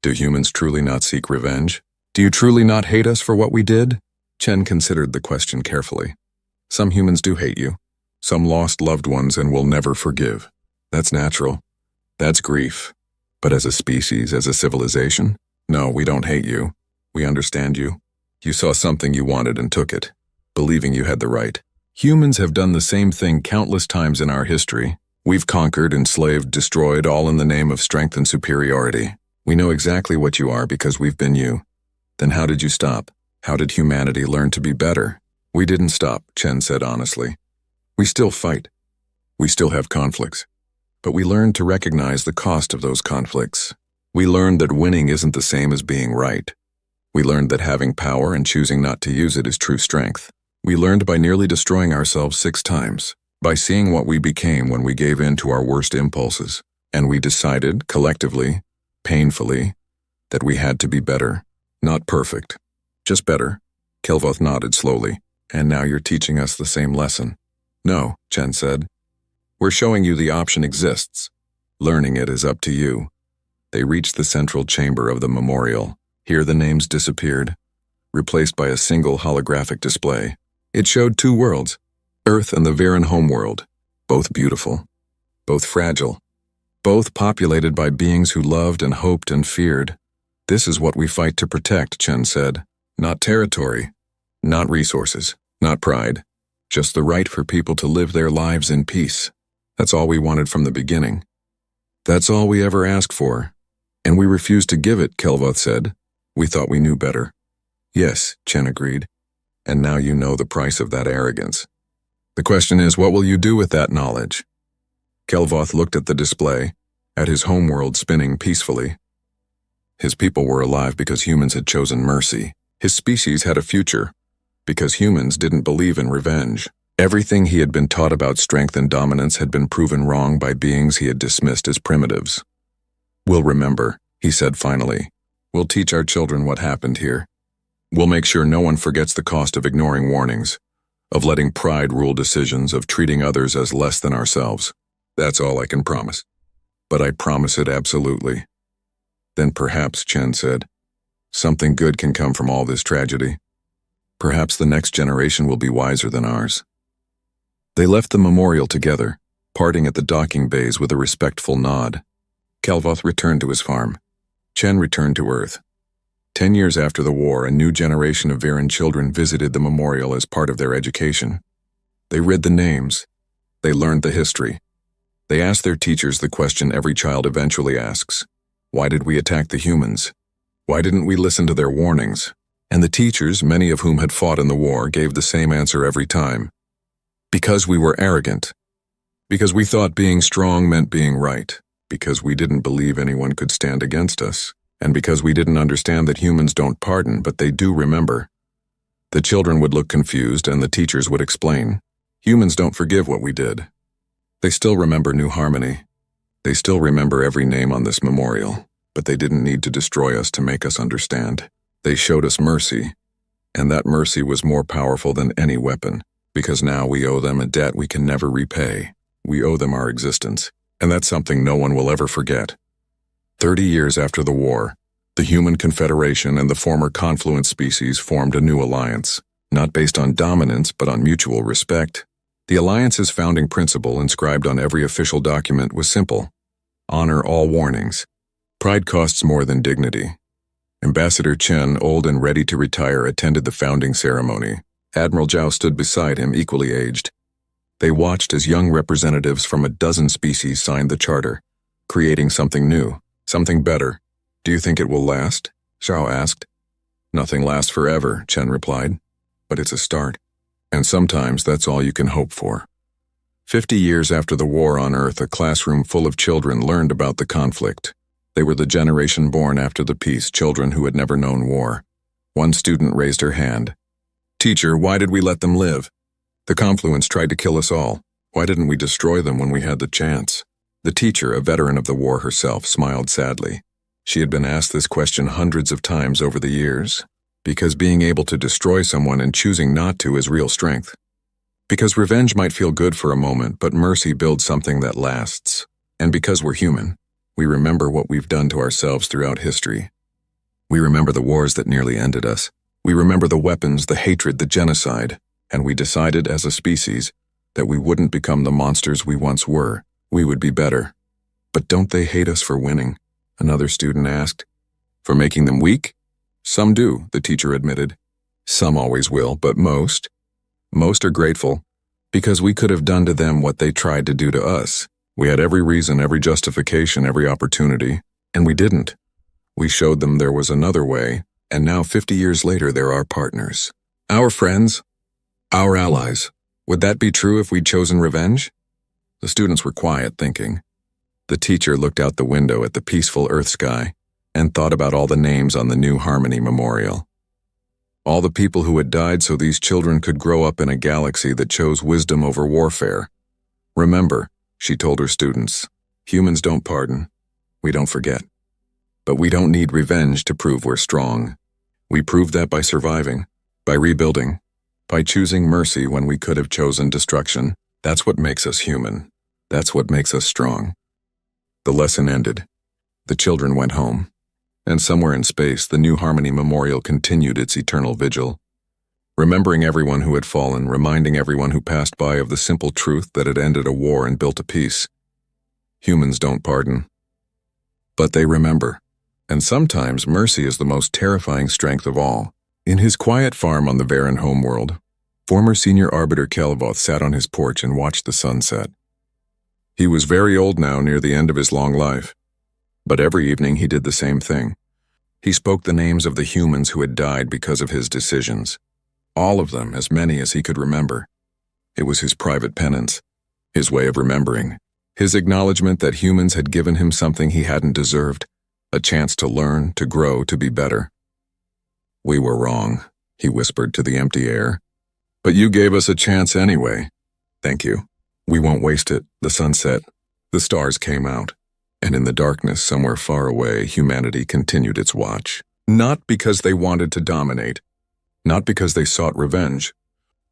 Do humans truly not seek revenge? Do you truly not hate us for what we did? Chen considered the question carefully. Some humans do hate you. Some lost loved ones and will never forgive. That's natural. That's grief. But as a species, as a civilization, no, we don't hate you. We understand you. You saw something you wanted and took it, believing you had the right. Humans have done the same thing countless times in our history. We've conquered, enslaved, destroyed, all in the name of strength and superiority. We know exactly what you are because we've been you. Then how did you stop? How did humanity learn to be better? We didn't stop, Chen said honestly. We still fight. We still have conflicts. But we learned to recognize the cost of those conflicts. We learned that winning isn't the same as being right. We learned that having power and choosing not to use it is true strength. We learned by nearly destroying ourselves 6 times, by seeing what we became when we gave in to our worst impulses. And we decided, collectively, painfully, that we had to be better. Not perfect, just better. Kelvoth nodded slowly. And now you're teaching us the same lesson. No, Chen said. We're showing you the option exists. Learning it is up to you. They reached the central chamber of the memorial. Here the names disappeared, replaced by a single holographic display. It showed 2 worlds, Earth and the Viren homeworld, both beautiful, both fragile, both populated by beings who loved and hoped and feared. This is what we fight to protect, Chen said. Not territory, not resources, not pride, just the right for people to live their lives in peace. That's all we wanted from the beginning. That's all we ever asked for. And we refused to give it, Kelvoth said. We thought we knew better. Yes, Chen agreed. And now you know the price of that arrogance. The question is, what will you do with that knowledge? Kelvoth looked at the display, at his homeworld spinning peacefully. His people were alive because humans had chosen mercy. His species had a future, because humans didn't believe in revenge. Everything he had been taught about strength and dominance had been proven wrong by beings he had dismissed as primitives. We'll remember, he said finally. We'll teach our children what happened here. We'll make sure no one forgets the cost of ignoring warnings, of letting pride rule decisions, of treating others as less than ourselves. That's all I can promise. But I promise it absolutely. Then perhaps, Chen said, something good can come from all this tragedy. Perhaps the next generation will be wiser than ours. They left the memorial together, parting at the docking bays with a respectful nod. Kelvoth returned to his farm. Chen returned to Earth. 10 years after the war, a new generation of Viren children visited the memorial as part of their education. They read the names. They learned the history. They asked their teachers the question every child eventually asks. Why did we attack the humans? Why didn't we listen to their warnings? And the teachers, many of whom had fought in the war, gave the same answer every time. Because we were arrogant. Because we thought being strong meant being right. Because we didn't believe anyone could stand against us. And because we didn't understand that humans don't pardon, but they do remember. The children would look confused and the teachers would explain. Humans don't forgive what we did. They still remember New Harmony. They still remember every name on this memorial, but they didn't need to destroy us to make us understand. They showed us mercy, and that mercy was more powerful than any weapon, because now we owe them a debt we can never repay. We owe them our existence, and that's something no one will ever forget. 30 years after the war, the Human Confederation and the former Confluence species formed a new alliance, not based on dominance but on mutual respect. The alliance's founding principle, inscribed on every official document, was simple: honor all warnings. Pride costs more than dignity. Ambassador Chen, old and ready to retire, attended the founding ceremony. Admiral Zhao stood beside him, equally aged. They watched as young representatives from a dozen species signed the charter, creating something new, something better. Do you think it will last? Zhao asked. Nothing lasts forever, Chen replied, but it's a start. And sometimes that's all you can hope for. 50 years after the war on Earth, a classroom full of children learned about the conflict. They were the generation born after the peace, children who had never known war. One student raised her hand. Teacher, why did we let them live? The Confluence tried to kill us all. Why didn't we destroy them when we had the chance? The teacher, a veteran of the war herself, smiled sadly. She had been asked this question hundreds of times over the years. Because being able to destroy someone and choosing not to is real strength. Because revenge might feel good for a moment, but mercy builds something that lasts. And because we're human, we remember what we've done to ourselves throughout history. We remember the wars that nearly ended us. We remember the weapons, the hatred, the genocide. And we decided as a species that we wouldn't become the monsters we once were. We would be better. But don't they hate us for winning? Another student asked. For making them weak? Some do, the teacher admitted. Some always will, but most are grateful, because we could have done to them what they tried to do to us. We had every reason, every justification, every opportunity, and we didn't. We showed them there was another way, and now 50 years later they're our partners. Our friends, our allies. Would that be true if we'd chosen revenge? The students were quiet, thinking. The teacher looked out the window at the peaceful Earth sky and thought about all the names on the New Harmony Memorial. All the people who had died so these children could grow up in a galaxy that chose wisdom over warfare. Remember, she told her students, humans don't pardon. We don't forget. But we don't need revenge to prove we're strong. We proved that by surviving, by rebuilding, by choosing mercy when we could have chosen destruction. That's what makes us human. That's what makes us strong. The lesson ended. The children went home. And somewhere in space, the New Harmony Memorial continued its eternal vigil, remembering everyone who had fallen, reminding everyone who passed by of the simple truth that had ended a war and built a peace. Humans don't pardon, but they remember. And sometimes mercy is the most terrifying strength of all. In his quiet farm on the Varen homeworld, former senior arbiter Kelvoth sat on his porch and watched the sunset. He was very old now, near the end of his long life. But every evening he did the same thing. He spoke the names of the humans who had died because of his decisions. All of them, as many as he could remember. It was his private penance, his way of remembering, his acknowledgement that humans had given him something he hadn't deserved, a chance to learn, to grow, to be better. We were wrong, he whispered to the empty air. But you gave us a chance anyway. Thank you. We won't waste it. The sun set. The stars came out. And in the darkness, somewhere far away, humanity continued its watch. Not because they wanted to dominate, not because they sought revenge,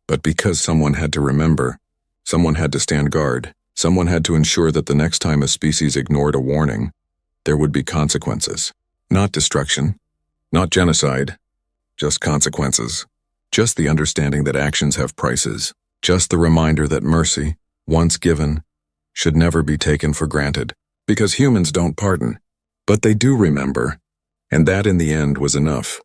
but because someone had to remember, someone had to stand guard, someone had to ensure that the next time a species ignored a warning, there would be consequences. Not destruction, not genocide, just consequences. Just the understanding that actions have prices, just the reminder that mercy, once given, should never be taken for granted. Because humans don't pardon, but they do remember, and that in the end was enough.